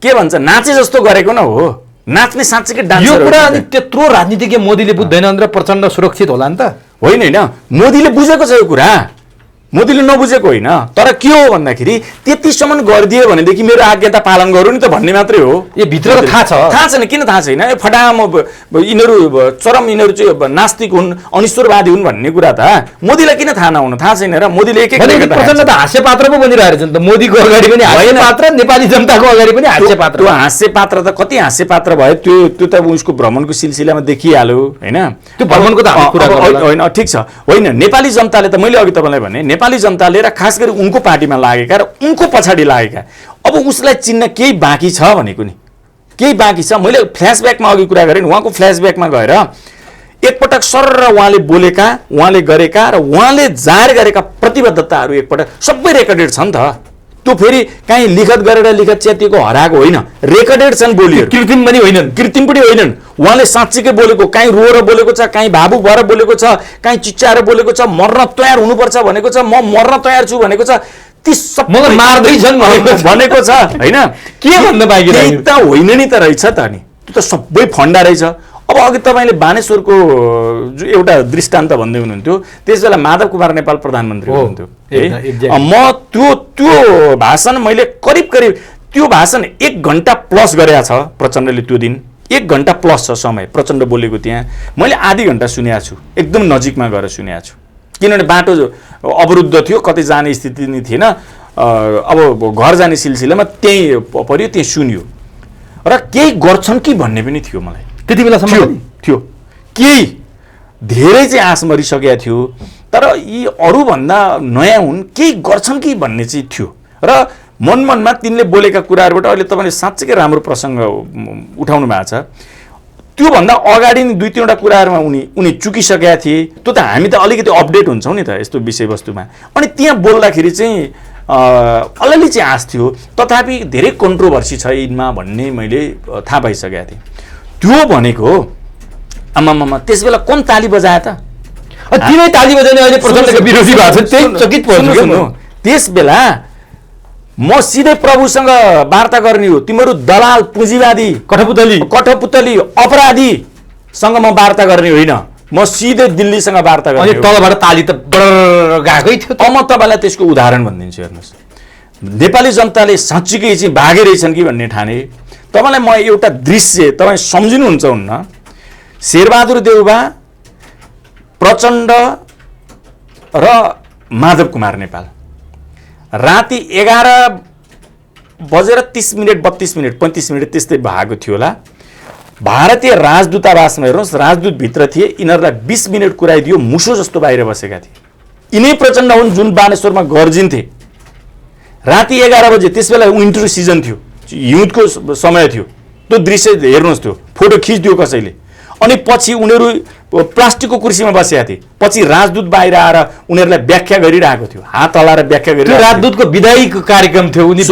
के भन्छ नाचे जस्तो गरेको न हो, नाच्ने साँच्चीकै डान्स। यो कुरा अनि त्यत्रो राजनीतिज्ञ मोदीले बुझ्दैन र प्रचण्ड सुरक्षित होला नि त? होइन होइन, मोदीले बुझेको छ यो कुरा, मोदीले नबुझेको होइन। तर के हो भन्दाखेरि त्यतिसम्म गरिदियो भनेदेखि मेरो आज्ञा पालन गरौँ नि त भन्ने मात्रै हो। यो भित्र थाहा छ? थाहा छैन, किन थाहा छैन? फटाम यिनीहरू चरम यिनीहरू चाहिँ नास्तिक हुन्, अनिश्वरवादी हुन् भन्ने कुरा त मोदीलाई किन थाहा नहुन? थाहा छैन र मोदीले एक एक प्रचण्ड त हास्य पात्र पो बनिरहेको छ नि त। मोदीको अगाडि पनि हास्य पात्र, नेपाली जनताको अगाडि पनि हास्य पात्र। त्यो हास्य पात्र त कति हास्य पात्र भयो, त्यो त उसको भ्रमणको सिलसिलामा देखिहाल्यो होइन। त्यो भ्रमणको त होइन, ठिक छ। होइन, नेपाली जनताले त मैले अघि तपाईँलाई भने नेपाली जनताले र खास गरी उनको पार्टीमा लागेका र उनको पछाडि लागेका अब उसलाई चिन्न केही बाँकी छ भनेको नि, केही बाँकी छ। मैले फ्ल्यासब्याकमा अघि कुरा गरेँ, उहाँको फ्ल्यासब्याकमा गएर एकपटक सरर उहाँले बोलेका, उहाँले गरेका र उहाँले जाहेर गरेका प्रतिबद्धताहरू एकपटक सबै रेकर्डेड छ नि त। त्यो फेरि काहीँ लिखत गरेर लिखत च्यातिएको हराएको होइन, रेकर्डेड छन् बोलीहरू, कृत्रिम पनि होइनन्, कृत्रिम पनि होइनन्। उहाँले साँच्चीकै बोलेको, काहीँ रोएर बोलेको छ, काहीँ भावुक भएर बोलेको छ, काहीँ चिच्चाएर बोलेको छ, मर्न तयार हुनुपर्छ भनेको छ, म मर्न तयार छु भनेको छ, ती सबै मार्दैछन् भनेको छ होइन। के भन्न बाँकी रह्यो त? होइन नि त रहेछ त नि, त्यो त सबै फन्डा रहेछ। अब अघि तपाईँले बानेश्वरको जो एउटा दृष्टान्त भन्दै हुनुहुन्थ्यो, त्यस बेला माधव कुमार नेपाल प्रधानमन्त्री हुनुहुन्थ्यो है। म त्यो भाषण मैले करिब त्यो भाषण 1 घन्टा प्लस गरेका छ प्रचण्डले। त्यो दिन 1 घन्टा प्लस छ समय प्रचण्ड बोलेको, त्यहाँ मैले आधी घन्टा सुनेको छु, एकदम नजिकमा गएर सुनेको छु। किनभने बाटो अवरुद्ध थियो, कतै जाने स्थिति नै थिएन। अब घर जाने सिलसिलामा त्यही पर्यो, त्यही सुन्यो र केही गर्छन् कि भन्ने पनि थियो मलाई त्यति बेलासम्म थियो। केही धेरै चाहिँ आश मरिसकेका थियो, तर यी अरूभन्दा नयाँ हुन्, केही गर्छन् कि भन्ने चाहिँ थियो। र मनमा तिनले बोलेका कुराहरूबाट अहिले तपाईँले साँच्चैकै राम्रो प्रसङ्ग उठाउनु भएको छ। त्योभन्दा अगाडि नै 2-3वटा कुराहरूमा उनी चुकिसकेका थिए। त्यो त हामी त अलिकति अपडेट हुन्छौँ नि त यस्तो विषयवस्तुमा। अनि त्यहाँ बोल्दाखेरि चाहिँ अलिअलि चाहिँ आश थियो, तथापि धेरै कन्ट्रोभर्सी छ यिनमा भन्ने मैले थाहा पाइसकेका थिएँ। त्यो भनेको आमामामा त्यस बेला कम ताली बजाए त? तिनै ताली बजाउने अहिले प्रचण्डको विरोधी भएको छ, त्यही चकित पर्नु। त्यस बेला म सिधै प्रभुसँग वार्ता गर्ने हो, तिमीहरू दलाल, पुँजीवादी, कठपुतली अपराधीसँग म वार्ता गर्ने होइन, म सिधै दिल्लीसँग वार्ता गर्ने। तलबाट ताली त गएकै थियो। म तपाईँलाई त्यसको उदाहरण भनिदिन्छु, हेर्नुहोस्। नेपाली जनताले साँच्चीकै चाहिँ भागे रहेछन् कि भन्ने ठाने। तपाईँलाई म एउटा दृश्य तपाईँ सम्झिनुहुन्छ हुन्न? शेरबहादुर देउबा, प्रचण्ड र माधव कुमार नेपाल राति 11:30 32 मिनट 35 मिनट त्यस्तै भएको थियो होला। भारतीय राजदूतावासमा हेर्नुहोस्, राजदूतभित्र थिए, यिनीहरूलाई 20 मिनट कुराइदियो, मुसो जस्तो बाहिर बसेका थिए। यिनै प्रचण्ड हुन् जुन बानेश्वरमा गर्जिन्थे। राति 11 बजे, त्यस बेला विन्टर सिजन थियो, हिउँदको समय थियो। त्यो दृश्य हेर्नुहोस्, त्यो फोटो खिचिदियो कसैले। अनि पछि उनीहरू प्लास्टिकको कुर्सीमा बसेका थिए। पछि राजदूत बाहिर आएर उनीहरूलाई व्याख्या गरिरहेको थियो, हात हल्लाएर व्याख्या गरिरहेको। राजदूतको विदायी कार्यक्रम थियो, उनी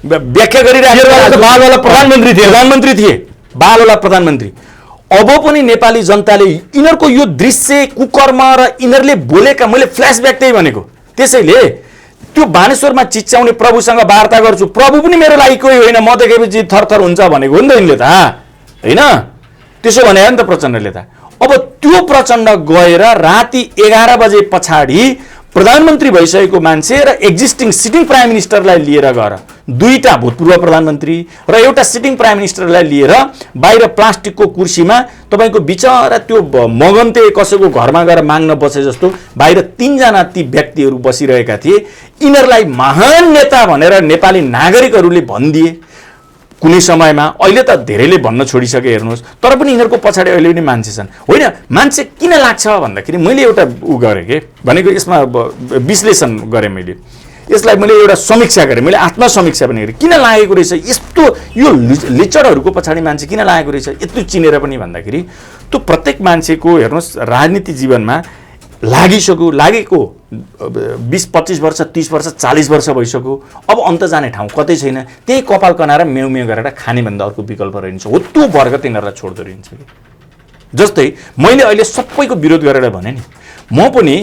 व्याख्या गरिरहेको। प्रधानमन्त्री थिए, बालवाला प्रधानमन्त्री। अब पनि नेपाली जनताले यिनीहरूको यो दृश्य, कुकर्म र यिनीहरूले बोलेका, मैले फ्ल्यासब्याक त्यही भनेको। त्यसैले त्यो बानेश्वरमा चिच्याउने प्रभुसँग वार्ता गर्छु, प्रभु पनि मेरो लागि कोही होइन, म देखेपछि थरथर हुन्छ भनेको हो नि त यिनले त, होइन? त्यसो भने नि त प्रचण्डले त। अब त्यो प्रचण्ड गएर राति 11 बजे पछाडि प्रधानमन्त्री भइसकेको मान्छे र एक्जिस्टिङ सिटिङ प्राइम मिनिस्टरलाई लिएर गएर, 2टा भूतपूर्व प्रधानमन्त्री र एउटा सिटिङ प्राइम मिनिस्टरलाई लिएर बाहिर प्लास्टिकको कुर्सीमा, तपाईँको बिचरा त्यो मगन्ते कसैको घरमा गएर माग्न बसे जस्तो बाहिर 3जना ती व्यक्तिहरू बसिरहेका थिए। यिनीहरूलाई महान नेता भनेर नेपाली नागरिकहरूले भनिदिए कुनै समयमा। अहिले त धेरैले भन्न छोडिसके, हेर्नुहोस्। तर पनि यिनीहरूको पछाडि अहिले पनि मान्छे छन्। होइन, मान्छे किन लाग्छ भन्दाखेरि मैले एउटा गरेँ के भनेको, यसमा विश्लेषण गरेँ मैले, यसलाई मैले एउटा समीक्षा गरेँ, मैले आत्मसमीक्षा पनि गरेँ। किन लागेको रहेछ यस्तो, यो लिचडहरूको पछाडि मान्छे किन लागेको रहेछ यत्रो चिनेर पनि भन्दाखेरि, त्यो प्रत्येक मान्छेको हेर्नुहोस् राजनीति जीवनमा लागेको 20-25 वर्ष, 30 वर्ष, 40 वर्ष भइसक्यो। अब अन्त जाने ठाउँ कतै छैन। त्यही कपाल कनाएर मेउ गरेर खाने भन्दा अर्को विकल्प रहन्छ। हो, त्यो वर्ग तिनीहरूलाई छोड्दो रहन्छ कि। जस्तै मैले अहिले सबैको विरोध गरेर भने नि, म पनि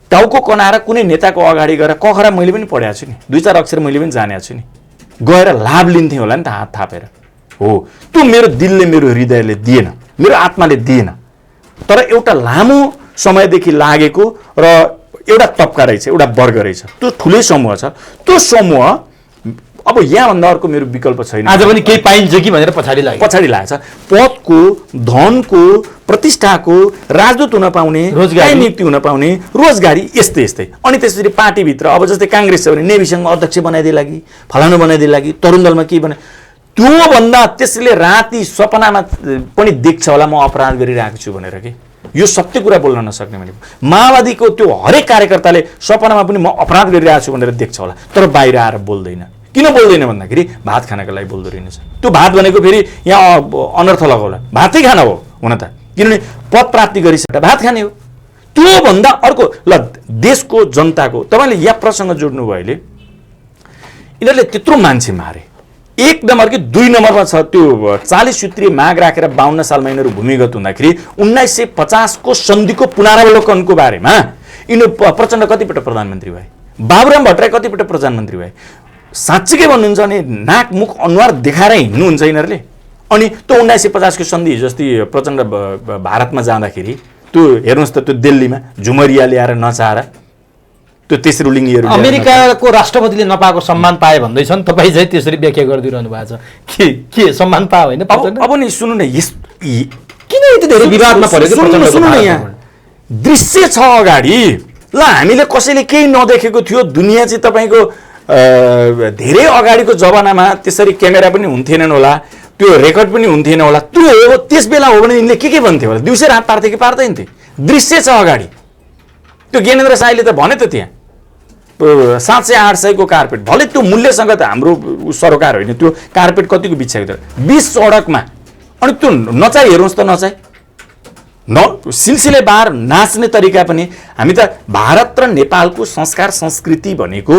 टाउको कनाएर कुनै नेताको अगाडि गएर कखरा मैले पनि पढाएको छु नि, 2-4 अक्षर मैले पनि जानेको छु नि, गएर लाभ लिन्थेँ होला नि त हात थापेर। हो, त्यो मेरो दिलले, मेरो हृदयले दिएन, मेरो आत्माले दिएन। तर एउटा लामो समयदेखि लागेको र एउटा तबका रहेछ, एउटा वर्ग रहेछ, त्यो ठुलै समूह छ। त्यो समूह अब यहाँभन्दा अर्को मेरो विकल्प छैन। आज पनि केही पाइन्छ कि भनेर पछाडि लागेछ। पदको, धनको, प्रतिष्ठाको, राजदूत हुन पाउने, रोजगारी नियुक्ति हुन पाउने, रोजगारी, यस्तै। अनि त्यसपछि पार्टीभित्र अब जस्तै काङ्ग्रेस छ भने नेविसँग अध्यक्ष बनाइदिए लागि, फलानु बनाइदिए लागि, तरुण दलमा के बनाए, त्योभन्दा त्यसले राति सपनामा पनि देख्छ होला म अपराध गरिरहेको छु भनेर कि। यो सत्य कुरा बोल्न नसक्ने भनेको, माओवादीको त्यो हरेक कार्यकर्ताले सपनामा पनि म अपराध गरिरहेको छु भनेर देख्छ होला, तर बाहिर आएर बोल्दैन। किन बोल्दैन भन्दाखेरि भात खानको लागि बोल्दो रहेछ। त्यो भात भनेको फेरि यहाँ अनर्थ लगाउला, भातै खाना हो हुन त, किनभने पद प्राप्ति गरिसकेर भात खाने हो। त्योभन्दा अर्को ल देशको जनताको, तपाईँले यहाँ प्रसङ्ग जोड्नुभयो अहिले, यिनीहरूले त्यत्रो मान्छे मारे। 1 नम्बर कि 2 नम्बरमा छ त्यो 40 सूत्रीय माग राखेर 52 सालमा यिनीहरू भूमिगत हुँदाखेरि 1950 को सन्धिको पुनरावलोकनको बारेमा यिनीहरू प्रचण्ड कतिपल्ट प्रधानमन्त्री भए, बाबुराम भट्टराई कतिपल्ट प्रधानमन्त्री भए। साँच्चै के भन्नुहुन्छ भने नाक मुख अनुहार देखाएर हिँड्नुहुन्छ यिनीहरूले। अनि त्यो 1950 को सन्धि जस्तै प्रचण्ड भारतमा जाँदाखेरि त्यो हेर्नुहोस् त, त्यो दिल्लीमा झुमरिया ल्याएर नचाएर त्यो तेस्रो लिङ्गीहरू, अमेरिकाको राष्ट्रपतिले नपाएको सम्मान पाए भन्दैछन्, तपाईँ चाहिँ त्यसरी व्याख्या गरिदिइरहनु भएको छ। के सम्मान पायो होइन? अब नि सुन्नु न, किन यति धेरै विवादमा परेको? सुन्नु न, दृश्य छ अगाडि। ल हामीले कसैले केही नदेखेको थियो, दुनियाँ चाहिँ तपाईँको धेरै अगाडिको जमानामा त्यसरी क्यामेरा पनि हुन्थेनन् होला, त्यो रेकर्ड पनि हुन्थेन होला। त्यो हो, त्यस बेला हो भने यिनले के भन्थ्यो होला, दिउँसै रात पार्थे कि पार्दैन थिए? दृश्य छ अगाडि। त्यो ज्ञानेन्द्र साईले त भने त त्यहाँ 700-800 को कार्पेट, भले त्यो मूल्यसँग त हाम्रो सरोकार होइन, त्यो कार्पेट कतिको बिछाएको थियो 20 सडकमा। अनि त्यो नचाइ हेर्नुहोस् त, नचाइ सिलसिलेबार नाच्ने तरिका पनि। हामी त भारत र नेपालको संस्कार संस्कृति भनेको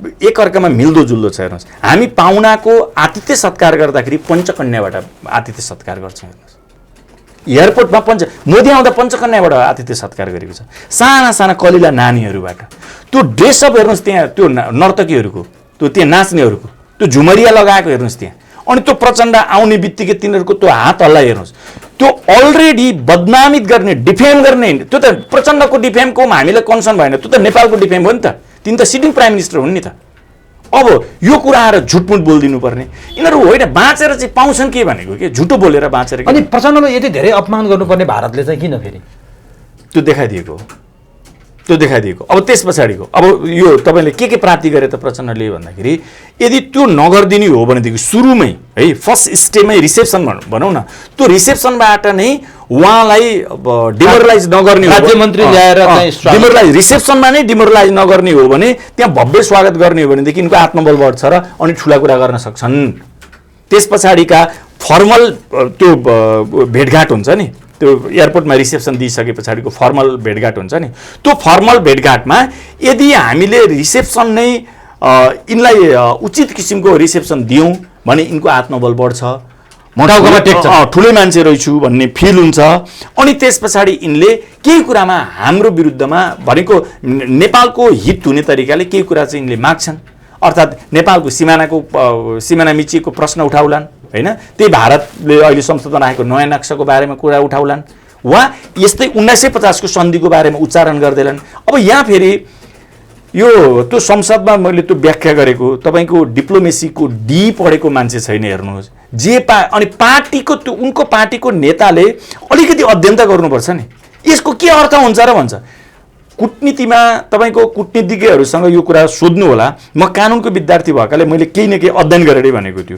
एकअर्कामा मिल्दोजुल्दो छ। हेर्नुहोस्, हामी पाहुनाको आतिथ्य सत्कार गर्दाखेरि पञ्चकन्याबाट आतिथ्य सत्कार गर्छौँ। हेर्नुहोस्, एयरपोर्टमा मोदी आउँदा पञ्चकन्याबाट आतिथ्य सत्कार गरेको छ। साना साना कलिला नानीहरूबाट त्यो ड्रेसअप हेर्नुहोस्, त्यहाँ त्यो नर्तकीहरूको, त्यो त्यहाँ नाच्नेहरूको त्यो झुमरिया लगाएको हेर्नुहोस् त्यहाँ। अनि त्यो प्रचण्ड आउने बित्तिकै तिनीहरूको त्यो हात हल्ला हेर्नुहोस्। त्यो अलरेडी बदनामित गर्ने, डिफेम गर्ने, त्यो त प्रचण्डको डिफेमको हामीलाई कन्सर्न भएन, त्यो त नेपालको डिफेम हो नि त। तिनी त सिटिङ प्राइम मिनिस्टर हुन् नि त। अब यो कुरा आएर झुटमुट बोलिदिनु पर्ने, यिनीहरू होइन बाँचेर चाहिँ पाउँछन् के भनेको के, झुटो बोलेर बाँचेर। अनि प्रचण्डलाई यति धेरै अपमान गर्नुपर्ने भारतले चाहिँ किन फेरि त्यो देखाइदिएको हो, त्यो देखाइदिएको। अब त्यस पछाडिको अब यो तपाईँले के प्राप्ति गरे त प्रचण्डले भन्दाखेरि, यदि त्यो नगरिदिने हो भनेदेखि सुरुमै है फर्स्ट स्टेजमै रिसेप्सन भनौँ न, त्यो रिसेप्सनबाट नै उहाँलाई डिमोरलाइज नगर्ने हो, राज्य मन्त्री ल्याएर डिमोरलाइज रिसेप्सनमा नै डिमोरलाइज नगर्ने हो भने, त्यहाँ भव्य स्वागत गर्ने हो भनेदेखि यिनको आत्मबल बढ्छ र अनि ठुला कुरा गर्न सक्छन्। त्यस पछाडिका फर्मल त्यो भेटघाट हुन्छ नि, त्यो एयरपोर्टमा रिसेप्सन दिइसके पछाडिको फर्मल भेटघाट हुन्छ नि, त्यो फर्मल भेटघाटमा यदि हामीले रिसेप्सन नै यिनलाई उचित किसिमको रिसेप्सन दियौँ भने यिनको आत्मबल बढ्छ, ठुलै मान्छे रहेछु भन्ने फिल हुन्छ। अनि त्यस पछाडि यिनले केही कुरामा हाम्रो विरुद्धमा भनेको नेपालको हित हुने तरिकाले केही कुरा चाहिँ यिनले माग्छन्, अर्थात् नेपालको सिमाना मिचिएको प्रश्न उठाउलान् होइन, त्यही भारतले अहिले संसदमा राखेको नयाँ नक्साको बारेमा कुरा उठाउलान्, वा यस्तै 1950 को सन्धिको बारेमा उच्चारण गर्दैनन्। अब यहाँ फेरि यो त्यो संसदमा मैले त्यो व्याख्या गरेको, तपाईँको डिप्लोमेसीको डी पढेको मान्छे छैन हेर्नुहोस्, अनि पार्टीको त्यो उनको पार्टीको नेताले अलिकति अध्ययन त गर्नुपर्छ नि, यसको के अर्थ हुन्छ र भन्छ। कुटनीतिमा तपाईँको कुटनीतिज्ञहरूसँग यो कुरा सोध्नु होला। म कानुनको विद्यार्थी भएकाले मैले केही न केही अध्ययन गरेरै भनेको थियो,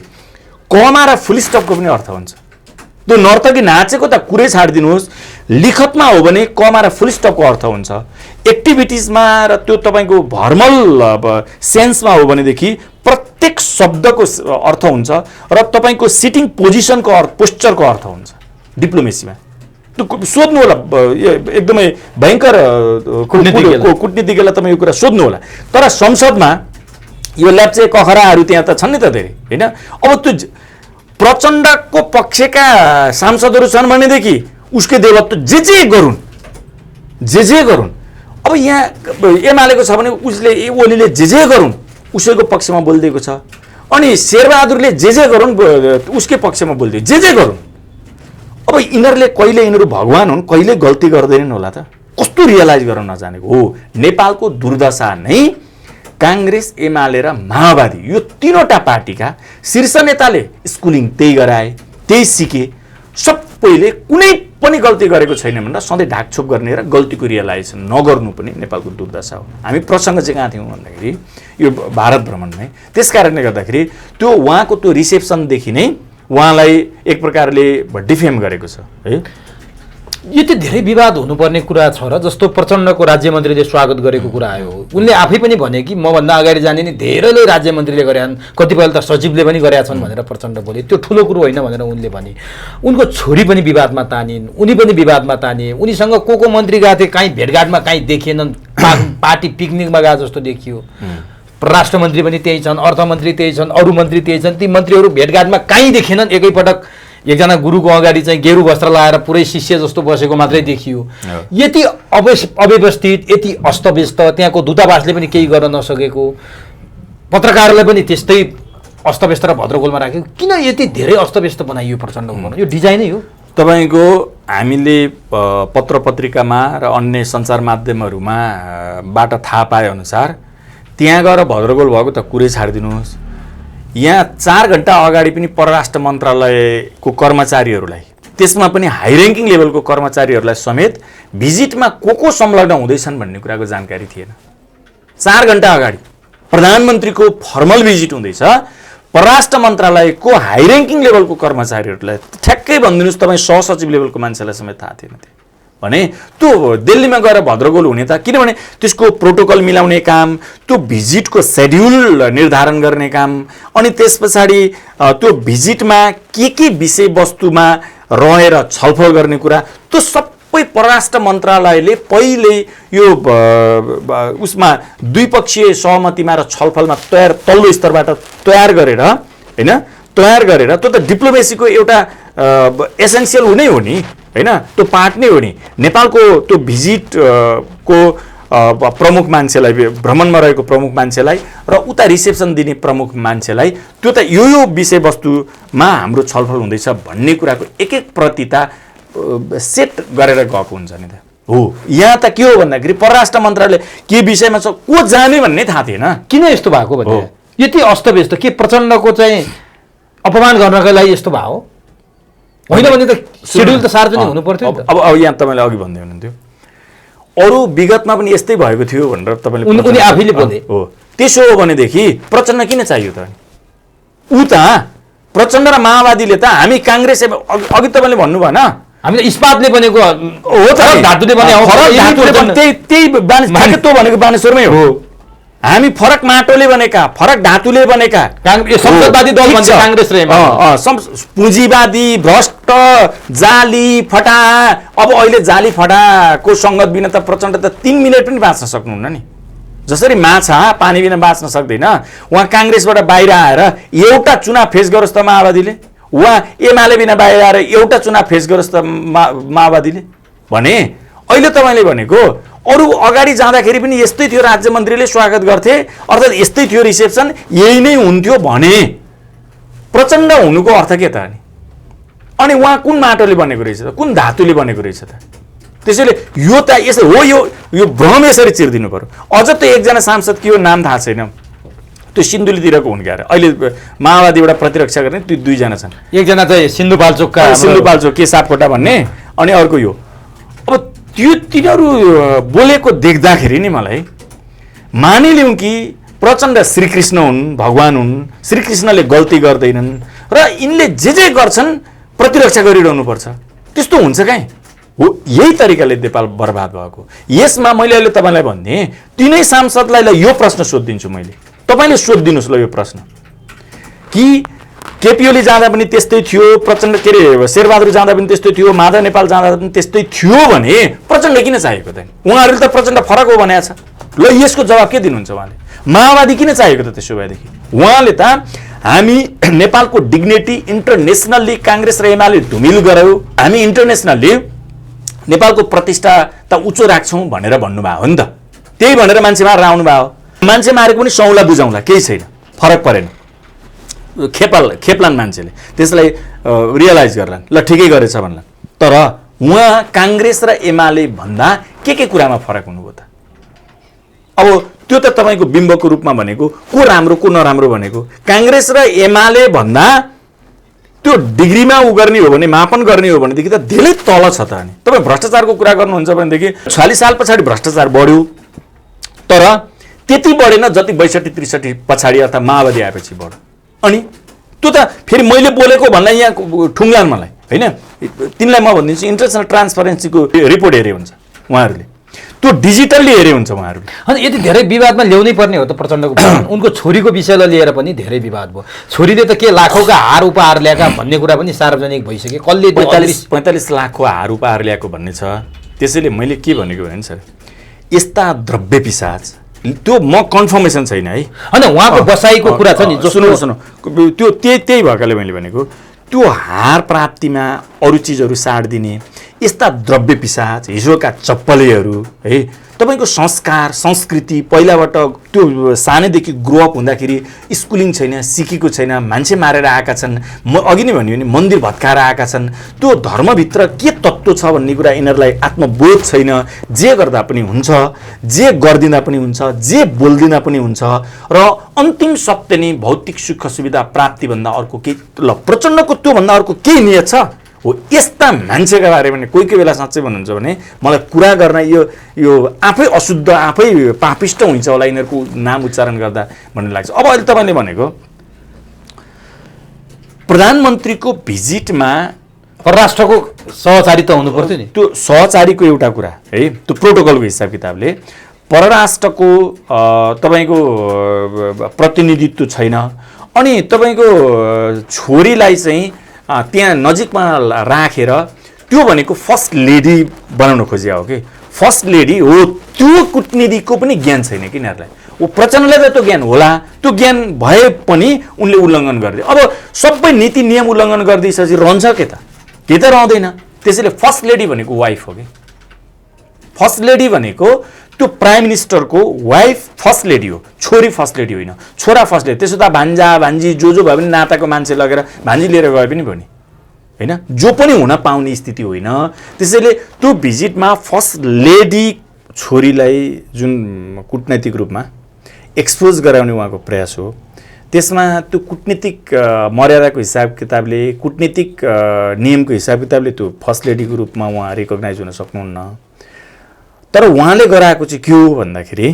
कमा र फुल स्टपको पनि अर्थ हुन्छ। त्यो नर्तकी नाचेको त कुरै छाडिदिनुहोस्, लिखतमा हो भने कमा र फुल स्टपको अर्थ हुन्छ। एक्टिभिटिजमा र त्यो तपाईँको भर्मल सेन्समा हो भनेदेखि प्रत्येक शब्दको अर्थ हुन्छ र तपाईँको सिटिङ पोजिसनको पोस्चरको अर्थ हुन्छ डिप्लोमेसीमा। त्यो सोध्नु होला, एकदमै भयङ्कर कुटनीतिज्ञलाई तपाईँ यो कुरा सोध्नु होला। तर संसदमा यो ल्याप्चे कखराहरू त्यहाँ त छन् नि त धेरै होइन। अब त्यो प्रचण्डको पक्षका सांसदहरू छन् भनेदेखि उसकै देवत्व जे गरून्, जे गरून्। अब यहाँ एमालेको छ भने उसले ओलीले जे गरून् उसैको पक्षमा बोलिदिएको छ, अनि शेरबहादुरले जे गरून् उसकै पक्षमा बोलिदियो, जे गरून्। अब यिनीहरूले कहिले यिनीहरू भगवान् हुन्, कहिले गल्ती गर्दैनन् होला त, कस्तो रियलाइज गर्न नजानेको हो। नेपालको दुर्दशा नै काङ्ग्रेस, एमाले र माओवादी यो तीनवटा पार्टीका शीर्ष नेताले स्कुलिङ त्यही गराए, त्यही सिके, सबैले कुनै पनि गल्ती गरेको छैन भनेर सधैँ ढाकछोप गर्ने र गल्तीको रियलाइजेसन नगर्नु पनि नेपालको दुर्दशा हो। हामी प्रसङ्ग चाहिँ कहाँ थियौँ भन्दाखेरि यो भारत भ्रमणमै, त्यस कारणले गर्दाखेरि त्यो उहाँको त्यो रिसेप्सनदेखि नै उहाँलाई एक प्रकारले डिफेम गरेको छ है। यति धेरै विवाद हुनुपर्ने कुरा छ र जस्तो प्रचण्डको राज्य मन्त्रीले स्वागत गरेको कुरा आयो, उनले आफै पनि भने कि मभन्दा अगाडि जाने नि धेरैले राज्य मन्त्रीले गरेछन्, कतिपय त सचिवले पनि गरेका छन् भनेर प्रचण्ड बोले। त्यो ठुलो कुरो होइन भनेर उनले भने। उनको छोरी पनि विवादमा तानिन्, उनी पनि विवादमा तानिए, उनीसँग को मन्त्री गएको थिए, कहीँ भेटघाटमा कहीँ देखिएनन्, पार्टी पिकनिकमा गए जस्तो देखियो। परराष्ट्र मन्त्री पनि त्यही छन्, अर्थमन्त्री त्यही छन्, अरू मन्त्री त्यही छन्, ती मन्त्रीहरू भेटघाटमा कहीँ देखिएनन्। एकैपटक एकजना गुरुको अगाडि चाहिँ गेरु वस्त्र लगाएर पुरै शिष्य जस्तो बसेको मात्रै देखियो। यति अव्यवस्थित, यति अस्तव्यस्त, त्यहाँको दूतावासले पनि केही गर्न नसकेको, पत्रकारलाई पनि त्यस्तै अस्तव्यस्त र भद्रगोलमा राख्यो। किन यति धेरै अस्तव्यस्त बनाइयो प्रचण्डको भनौँ, यो डिजाइनै हो तपाईँको। हामीले पत्र पत्रिकामा र अन्य सञ्चार माध्यमहरूमा बाट थाहा पाए अनुसार त्यहाँ गएर भद्रगोल भएको त कुरै छाडिदिनुहोस्, यहाँ 4 घण्टा अगाडि पनि परराष्ट्र मन्त्रालयको कर्मचारीहरूलाई त्यसमा पनि हाई र्याङ्किङ लेभलको कर्मचारीहरूलाई समेत भिजिटमा को संलग्न हुँदैछन् भन्ने कुराको जानकारी थिएन। 4 घण्टा अगाडि प्रधानमन्त्रीको फर्मल भिजिट हुँदैछ, परराष्ट्र मन्त्रालयको हाई र्याङ्किङ लेभलको कर्मचारीहरूलाई ठ्याक्कै भनिदिनुहोस् तपाईँ सहसचिव लेभलको मान्छेलाई समेत थाहा थिएन भने त्यो दिल्लीमा गएर भद्रगोल हुने त, किनभने त्यसको प्रोटोकल मिलाउने काम, त्यो भिजिटको सेड्युल निर्धारण गर्ने काम, अनि त्यस पछाडि त्यो भिजिटमा के विषयवस्तुमा रहेर छलफल गर्ने कुरा, त्यो सबै परराष्ट्र मन्त्रालयले पहिले यो उसमा द्विपक्षीय सहमतिमा र छलफलमा तल्लो स्तरबाट तयार गरेर त्यो त डिप्लोमेसीको एउटा एसेन्सियल हुनै हो नि हैन, त्यो पार्ट नै हो नि। नेपालको त्यो भिजिट को प्रमुख मान्छेलाई, भ्रमणमा रहेको प्रमुख मान्छेलाई र उता रिसेप्सन दिने प्रमुख मान्छेलाई त्यो त यो विषयवस्तुमा हाम्रो छलफल हुँदैछ भन्ने कुराको एक प्रति त सेट गरेर गएको हुन्छ नि त। हो, यहाँ त के हो भन्दाखेरि परराष्ट्र मन्त्रालय के विषयमा छ, को जाने भन्ने थाहा थिएन। किन यस्तो भएको भने यति अस्तव्यस्त, के प्रचण्डको चाहिँ अपमान गर्नका लागि यस्तो भयो होइन भने त सेड्युल त सार्वजनिक हुनु पर्थ्यो नि त। अब यहाँ तपाईँले अघि भन्दै हुनुहुन्थ्यो अरू विगतमा पनि यस्तै भएको थियो भनेर तपाईँले, उनी आफैले बोले हो। त्यसो हो भनेदेखि प्रचण्ड किन चाहियो त? ऊ त प्रचण्ड र माओवादीले त हामी काङ्ग्रेस, अघि तपाईँले भन्नु भएन हामीले इस्पातले बनेको हो त, धातुले त्यही भनेको बानेश्वरमै हो। हामी फरक माटोले बनेका, फरक धातुले बनेका संसदवादी दल भन्छ काङ्ग्रेस र पुँजीवादी, भ्रष्ट, जाली फटा। अब अहिले जाली फटाको सङ्गत बिना त प्रचण्ड त 3 मिनट पनि बाँच्न सक्नुहुन्न नि। जसरी माछा पानी बिना बाँच्न सक्दैन, उहाँ काङ्ग्रेसबाट बाहिर आएर एउटा चुनाव फेस गरोस् त माओवादीले, उहाँ एमाले बिना बाहिर आएर एउटा चुनाव फेस गरोस् त माओवादीले भने अहिले तपाईँले भनेको अरू अगाडि जाँदाखेरि पनि यस्तै थियो, राज्य मन्त्रीले स्वागत गर्थे, अर्थात् यस्तै थियो रिसेप्सन, यही नै हुन्थ्यो भने प्रचण्ड हुनुको अर्थ के त? अनि उहाँ कुन माटोले बनेको रहेछ त, कुन धातुले बनेको रहेछ त? त्यसैले यो त यसो हो, यो भ्रम यसरी चिर्दिनु पर्यो। अझ त एकजना सांसद के हो नाम थाहा छैन, त्यो सिन्धुलीतिरको हुन् क्यारे, अहिले माओवादीबाट प्रतिरक्षा गर्ने त्यो 2 जना छन्। एकजना चाहिँ सिन्धुपाल्चोक के सापकोटा भन्ने, अनि अर्को यो। अब त्यो तिनीहरू बोलेको देख्दाखेरि नि मलाई मानिलिउँ कि प्रचण्ड श्रीकृष्ण हुन्, भगवान् हुन्, श्रीकृष्णले गल्ती गर्दैनन् र यिनले जे गर्छन् प्रतिरक्षा गरिरहनुपर्छ, त्यस्तो हुन्छ काहीँ हो? यही तरिकाले नेपाल बर्बाद भएको। यसमा मैले अहिले तपाईँलाई भन्ने तिनै सांसदलाई यो प्रश्न सोधिदिन्छु मैले, तपाईँले सोधिदिनुहोस् ल यो प्रश्न कि केपी ओली जाँदा पनि त्यस्तै थियो, प्रचण्ड के अरे शेरबहादुर जाँदा पनि त्यस्तै थियो, माधव नेपाल जाँदा पनि त्यस्तै थियो भने प्रचण्ड किन चाहिएको त? उहाँहरूले त प्रचण्ड फरक हो भनेको छ। ल यसको जवाब के दिनुहुन्छ उहाँले? माओवादी किन चाहिएको त त्यसो भएदेखि? उहाँले त हामी नेपालको डिग्निटी इन्टरनेसनल्ली काङ्ग्रेस र एमाले धुमिल गरायौँ, हामी इन्टरनेसनल्ली नेपालको प्रतिष्ठा त उच्च राख्छौँ भनेर भन्नुभयो हो नि त। त्यही भनेर मान्छे मारेर आउनुभयो। मान्छे मारेको पनि सौला बुझाउँला, केही छैन, फरक परेन। खेप्लान् मान्छेले, त्यसलाई रियलाइज गर्लान्, ल ठिकै गरेछ भन्लान्। तर उहाँ काङ्ग्रेस र एमाले भन्दा के कुरामा फरक हुनुभयो त? अब त्यो त तपाईँको बिम्बको रूपमा भनेको को राम्रो को नराम्रो भनेको, काङ्ग्रेस र एमाले भन्दा त्यो डिग्रीमा उ गर्ने हो भने, मापन गर्ने हो भनेदेखि त धेरै तल छ त। अनि तपाईँ भ्रष्टाचारको कुरा गर्नुहुन्छ भनेदेखि 46 साल पछाडि भ्रष्टाचार बढ्यो, तर त्यति बढेन जति 62-63 पछाडि अर्थात् माओवादी आएपछि बढ्यो। अनि त्यो त फेरि मैले बोलेको भन्दा यहाँ ठुङ्लान् मलाई होइन। तिनलाई म भनिदिन्छु, इन्टरनेसनल ट्रान्सपरेन्सीको रिपोर्ट हेरे हुन्छ उहाँहरूले, त्यो डिजिटल्ली हेरे हुन्छ उहाँहरूले। अनि यति धेरै विवादमा ल्याउनै पर्ने हो त प्रचण्डको? उनको छोरीको विषयलाई लिएर पनि धेरै विवाद भयो। छोरीले त के लाखौँका हार उपहार ल्याएका भन्ने कुरा पनि सार्वजनिक भइसक्यो। कसले 45 लाखको हार उपहार ल्याएको भन्ने छ। त्यसैले मैले के भनेको भने सर, यस्ता द्रव्य पिशाच, त्यो म कन्फर्मेसन छैन है, होइन उहाँको बसाइको कुरा छ नि। सुन्नु त्यो त्यही भएकाले मैले भनेको त्यो हार प्राप्तिमा अरू चिजहरू साट्दिने यस्ता द्रव्य पिशाच, हिजोका चप्पलेहरू है, तपाईँको संस्कार संस्कृति पहिलाबाट त्यो सानैदेखि ग्रोअप हुँदाखेरि स्कुलिङ छैन, सिकेको छैन, मान्छे मारेर आएका छन्, अघि नै भन्यो भने मन्दिर भत्काएर आएका छन्, त्यो धर्मभित्र के तत्त्व छ भन्ने कुरा यिनीहरूलाई आत्मबोध छैन। जे गर्दा पनि हुन्छ, जे गर्दिँदा पनि हुन्छ, जे बोल्दिँदा पनि हुन्छ, र अन्तिम सत्य नै भौतिक सुख सुविधा प्राप्तिभन्दा अर्को केही, ल प्रचण्डको त्योभन्दा अर्को केही नियत छ? हो यस्ता मान्छेका बारेमा कोही कोही बेला साँच्चै भन्नुहुन्छ भने मलाई कुरा गर्न यो आफै अशुद्ध आफै पापिष्ट हुन्छ होला यिनीहरूको नाम उच्चारण गर्दा भन्ने लाग्छ। अब अहिले तपाईँले भनेको प्रधानमन्त्रीको भिजिटमा परराष्ट्रको सहचारी त हुनु पर्थ्यो नि। त्यो सहचारीको एउटा कुरा है, त्यो प्रोटोकलको हिसाब किताबले परराष्ट्रको तपाईँको प्रतिनिधित्व छैन। अनि तपाईँको छोरीलाई चाहिँ त्यहाँ नजिकमा राखेर त्यो भनेको फर्स्ट लेडी बनाउन खोजिया हो कि फर्स्ट लेडी हो, त्यो कुटनीतिको पनि ज्ञान छैन कि यिनीहरूलाई। ऊ प्रचण्डलाई त त्यो ज्ञान होला, त्यो ज्ञान भए पनि उनले उल्लङ्घन गरिदियो। अब सबै नीति नियम उल्लङ्घन गरिदिएपछि रहन्छ के त रहँदैन। त्यसैले फर्स्ट लेडी भनेको वाइफ हो कि फर्स्ट लेडी भनेको त्यो प्राइम मिनिस्टरको वाइफ फर्स्ट लेडी हो, छोरी फर्स्ट लेडी होइन, छोरा फर्स्ट लेडी। त्यसो त भान्जा भान्जी जो भए पनि नाताको मान्छे लगेर भान्जी लिएर गए पनि भयो नि होइन, जो पनि हुन पाउने स्थिति होइन। त्यसैले त्यो भिजिटमा फर्स्ट लेडी छोरीलाई जुन कुटनैतिक रूपमा एक्सपोज गराउने उहाँको प्रयास हो, त्यसमा त्यो कुटनीतिक मर्यादाको हिसाब किताबले कुटनीतिक नियमको हिसाब किताबले त्यो फर्स्ट लेडीको रूपमा उहाँ रिकग्नाइज हुन सक्नुहुन्न। तर उहाँले गराएको चाहिँ के हो भन्दाखेरि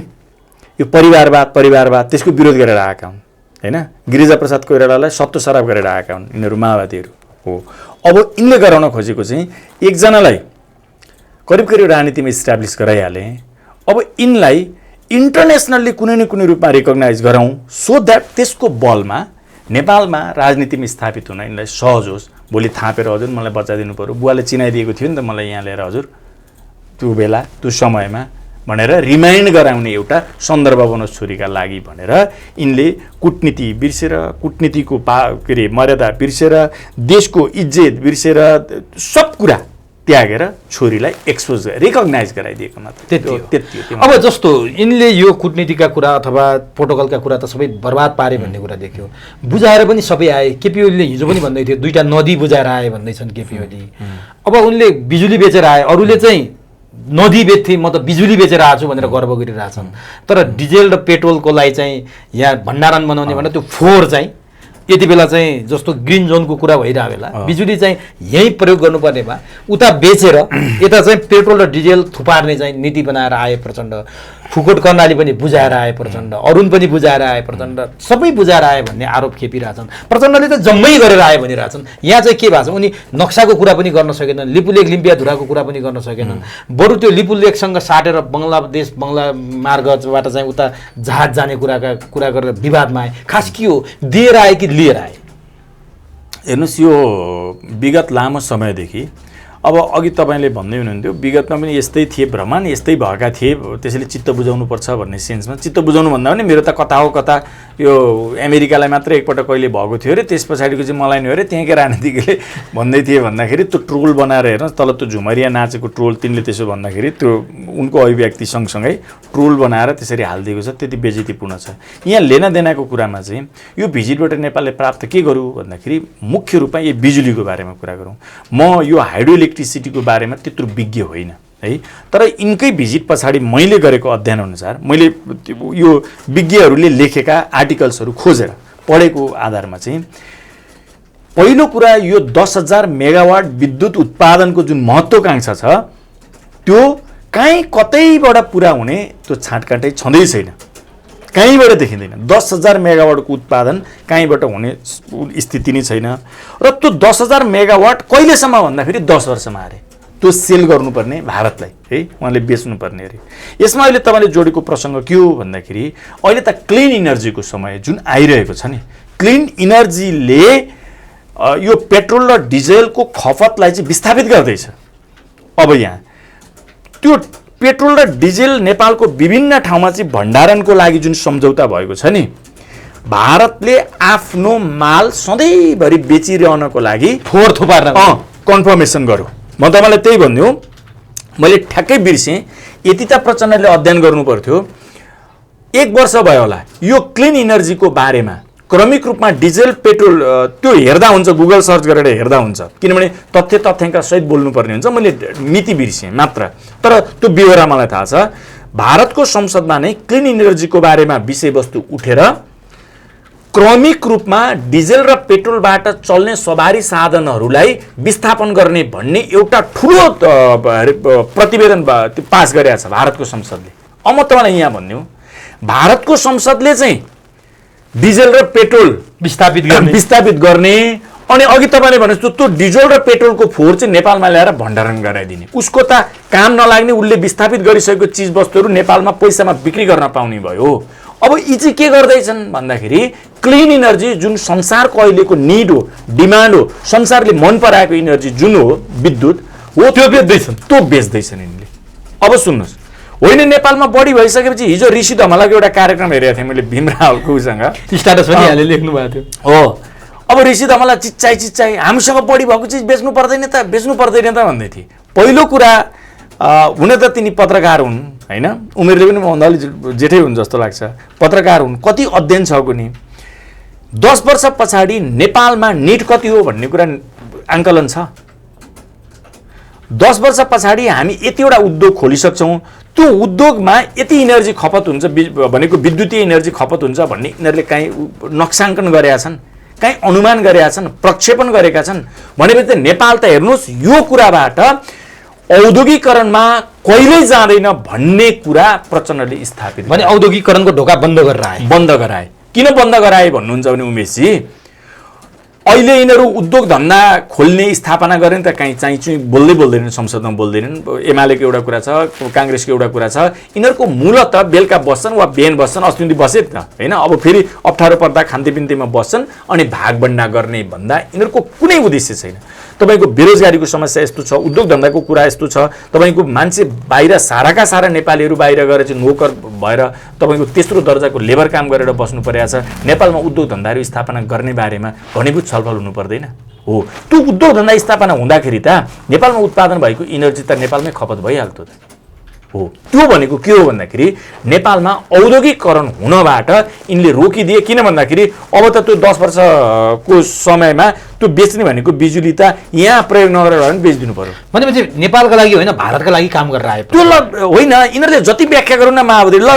यो परिवारवाद त्यसको विरोध गरेर आएका हुन् होइन। गिरिजाप्रसाद कोइरालालाई सत्तो सराप गरेर आएका हुन् यिनीहरू, माओवादीहरू हो। अब यिनले गराउन खोजेको चाहिँ एकजनालाई करिब राजनीतिमा इस्टाब्लिस गराइहाले। अब यिनलाई इन्टरनेसनल्ली कुनै न कुनै रूपमा रिकग्नाइज गराउँ, सो द्याट त्यसको बलमा नेपालमा राजनीतिमा स्थापित हुन यिनलाई सहज होस्। भोलि थापेर हजुर मलाई बचाइदिनु पऱ्यो, बुवाले चिनाइदिएको थियो नि त मलाई यहाँ ल्याएर हजुर त्यो बेला त्यो समयमा भनेर रिमाइन्ड गराउने एउटा सन्दर्भ बनोस् छोरीका लागि भनेर यिनले कुटनीति बिर्सेर, कुटनीतिको के अरे मर्यादा बिर्सेर, देशको इज्जत बिर्सेर, सब कुरा त्यागेर छोरीलाई एक्सपोज रिकग्नाइज गराइदिएको मात्र त्यति हो। अब जस्तो यिनले यो कुटनीतिका कुरा अथवा प्रोटोकलका कुरा त सबै बर्बाद पारे भन्ने कुरा देख्यो, बुझाएर पनि सबै आए। केपी ओलीले हिजो पनि भन्दै थियो 2टा नदी बुझाएर आए भन्दैछन् केपी ओली। अब उनले बिजुली बेचेर आए, अरूले चाहिँ नदी बेच्थे म त बिजुली बेचेर आएको छु भनेर गर्व गरिरहेछन्। तर डिजेल र पेट्रोलको लागि चाहिँ यहाँ भण्डारण बनाउने भनेर त्यो फोहोर चाहिँ यति बेला चाहिँ जस्तो ग्रिन जोनको कुरा भइरहेको बेला बिजुली चाहिँ यहीँ प्रयोग गर्नुपर्ने भए उता बेचेर यता चाहिँ पेट्रोल र डिजेल थुपार्ने चाहिँ नीति बनाएर आए प्रचण्ड। फुकोट कर्णाली पनि बुझाएर आए प्रचण्ड, अरुण पनि बुझाएर आए प्रचण्ड, सबै बुझाएर आए भन्ने आरोप खेपिरहेछन्। प्रचण्डले त जम्मै गरेर आए भनिरहेछन्। यहाँ चाहिँ के भएको छ, उनी नक्साको कुरा पनि गर्न सकेनन्, लिपुलेख लिम्पियाधुराको कुरा पनि गर्न सकेनन्। बरु त्यो लिपुलेखसँग साटेर बङ्गलादेश बङ्गला मार्गबाट चाहिँ उता जहाज जाने कुरा गरेर विवादमा आए। खास के हो, दिएर आए कि लिएर आए? हेर्नुहोस्, यो विगत लामो समयदेखि अब अघि तपाईँले भन्दै हुनुहुन्थ्यो विगतमा पनि यस्तै थिए, भ्रमण यस्तै भएका थिए, त्यसैले चित्त बुझाउनुपर्छ भन्ने सेन्समा। चित्त बुझाउनु भन्दा पनि मेरो त कता हो कता यो अमेरिकालाई मात्र एकपल्ट कहिले भएको थियो अरे, त्यस पछाडिको चाहिँ मलाई नि अरे त्यहाँकै राजनीतिकले भन्दै थिए भन्दाखेरि त्यो ट्रोल बनाएर हेर्नुहोस्, तल त्यो झुमरिया नाचेको ट्रोल तिनले त्यसो भन्दाखेरि त्यो उनको अभिव्यक्ति सँगसँगै ट्रोल बनाएर त्यसरी हालिदिएको छ, त्यति बेइज्जतीपूर्ण छ। यहाँ लेनादेनाको कुरामा चाहिँ यो भिजिटबाट नेपालले प्राप्त के गरौँ भन्दाखेरि मुख्य रूपमा यो बिजुलीको बारेमा कुरा गरौँ। म यो हाइड्रो इलेक्ट्रिसिटीको बारेमा त्यत्रो विज्ञ होइन है, तर यिनकै भिजिट पछाडि मैले गरेको अध्ययन अनुसार मैले यो विज्ञहरूले लेखेका आर्टिकल्सहरू खोजेर पढेको आधारमा चाहिँ पहिलो कुरा यो 10,000 मेगावाट विद्युत उत्पादनको जुन महत्त्वाकांक्षा छ त्यो कहीँ कतैबाट पुरा हुने त्यो छाँटकाँटै छँदै छैन, कहीँबाट देखिँदैन। 10,000 मेगावाटको उत्पादन कहीँबाट हुने स्थिति नै छैन। र त्यो 10,000 मेगावाट कहिलेसम्म भन्दाखेरि 10 वर्षमा अरे त्यो सेल गर्नुपर्ने भारतलाई है, उहाँले बेच्नुपर्ने अरे। यसमा अहिले तपाईँले जोडेको प्रसङ्ग के हो भन्दाखेरि अहिले त क्लिन इनर्जीको समय जुन आइरहेको छ नि, क्लिन इनर्जीले यो पेट्रोल र डिजेलको खपतलाई चाहिँ विस्थापित गर्दैछ। अब यहाँ त्यो पेट्रोल र डिजेल नेपालको विभिन्न ठाउँमा चाहिँ भण्डारणको लागि जुन सम्झौता भएको छ नि, भारतले आफ्नो माल सधैँभरि बेचिरहनको लागि फोहोर थुपार्न कन्फर्मेसन गरौँ। म तपाईँलाई त्यही भन्यो, मैले ठ्याक्कै बिर्सेँ, यति त प्रचण्डले अध्ययन गर्नु पर्थ्यो। 1 वर्ष भयो होला यो क्लिन इनर्जीको बारेमा क्रमिक रूपमा डिजेल पेट्रोल त्यो हेर्दा हुन्छ, गुगल सर्च गरेर हेर्दा हुन्छ, किनभने तथ्याङ्क सहित बोल्नुपर्ने हुन्छ। मैले मिति बिर्सेँ मात्र, तर त्यो विवरण मलाई थाहा छ। भारतको संसदमा नै क्लिन इनर्जीको बारेमा विषयवस्तु उठेर क्रमिक रूपमा डिजेल र पेट्रोलबाट चल्ने सवारी साधनहरूलाई विस्थापन गर्ने भन्ने एउटा ठुलो प्रतिवेदन पास गरेको छ भारतको संसदले। अब म तपाईँलाई यहाँ भन्नु, भारतको संसदले चाहिँ डिजेल र पेट्रोल विस्थापित गर्ने अनि अघि तपाईँले भने जस्तो त्यो डिजेल र पेट्रोलको फोहोर चाहिँ नेपालमा ल्याएर भण्डारण गराइदिने, उसको त काम नलाग्ने, उसले विस्थापित गरिसकेको चिजवस्तुहरू नेपालमा पैसामा बिक्री गर्न पाउने भयो। अब यी चाहिँ के गर्दैछन् भन्दाखेरि क्लिन इनर्जी जुन संसारको अहिलेको निड हो, डिमान्ड हो, संसारले मन पराएको इनर्जी जुन हो विद्युत हो, त्यो बेच्दैछन् यिनले। अब सुन्नुहोस्, होइन नेपालमा बढी भइसकेपछि हिजो ऋषि धमलाको एउटा कार्यक्रम हेरेको थिएँ मैले, भीम रावलको उसँग स्ट्याटस पनि हाले लेख्नु भएको थियो। हो, अब ऋषि धमला चिच्चाइ हामीसँग बढी भएको चिज बेच्नु पर्दैन त भन्दै थिए। पहिलो कुरा, हुन त तिनी पत्रकार हुन् होइन, उमेरले पनि मभन्दा अलि जेठै हुन् जस्तो लाग्छ, पत्रकार हुन्, कति अध्ययन छ कुनै 10 वर्ष पछाडि नेपालमा निट कति हो भन्ने कुरा आङ्कलन छ। 10 वर्ष पछाडि हामी यतिवटा उद्योग खोलिसक्छौँ, त्यो उद्योगमा यति इनर्जी खपत हुन्छ भनेको विद्युतीय इनर्जी खपत हुन्छ भन्ने यिनीहरूले काहीँ नक्साङ्कन गरेका छन्, काहीँ अनुमान गरेका छन्, प्रक्षेपण गरेका छन् भनेपछि नेपाल त हेर्नुहोस् यो कुराबाट औद्योगिकरणमा कहिल्यै जाँदैन भन्ने कुरा प्रचण्डले स्थापित भने औद्योगिकरणको ढोका बन्द गराए। किन बन्द गराए भन्नुहुन्छ भने उमेशजी, अहिले यिनीहरू उद्योग धन्दा खोल्ने स्थापना गरेन त कहीँ चाहिँ बोल्दैनन्, संसदमा बोल्दैनन्। एमालेको एउटा कुरा छ, काङ्ग्रेसको एउटा कुरा छ, यिनीहरूको मूलत बेलुका बस्छन् वा बिहान बस्छन्, अस्ति बसे त होइन, अब फेरि अप्ठ्यारो पर्दा खान्तिपिन्तीमा बस्छन् अनि भागभण्डा गर्ने भन्दा यिनीहरूको कुनै उद्देश्य छैन। तपाईँको बेरोजगारीको समस्या यस्तो छ, उद्योग धन्दाको कुरा यस्तो छ, तपाईँको मान्छे बाहिर साराका सारा नेपालीहरू बाहिर गएर चाहिँ नोकर भएर तपाईँको तेस्रो दर्जाको लेबर काम गरेर बस्नु परेको छ। नेपालमा उद्योग धन्दाहरू स्थापना गर्ने बारेमा घनीभूत छलफल हुनु पर्दैन हो। त्यो उद्योग धन्दा स्थापना हुँदाखेरि त नेपालमा उत्पादन भएको इनर्जी त नेपालमै खपत भइहाल्थ्यो त हो। त्यो भनेको के हो भन्दाखेरि नेपालमा औद्योगिकरण हुनबाट यिनले रोकिदिए। किन भन्दाखेरि अब त त्यो 10 वर्षको समयमा त्यो बेच्ने भनेको बिजुली त यहाँ प्रयोग नगरेर पनि बेचिदिनु पर्यो भनेपछि नेपालका लागि होइन भारतका लागि काम गरेर आयो। त्यो ल होइन, यिनीहरूले जति व्याख्या गरौँ न माओवादी ल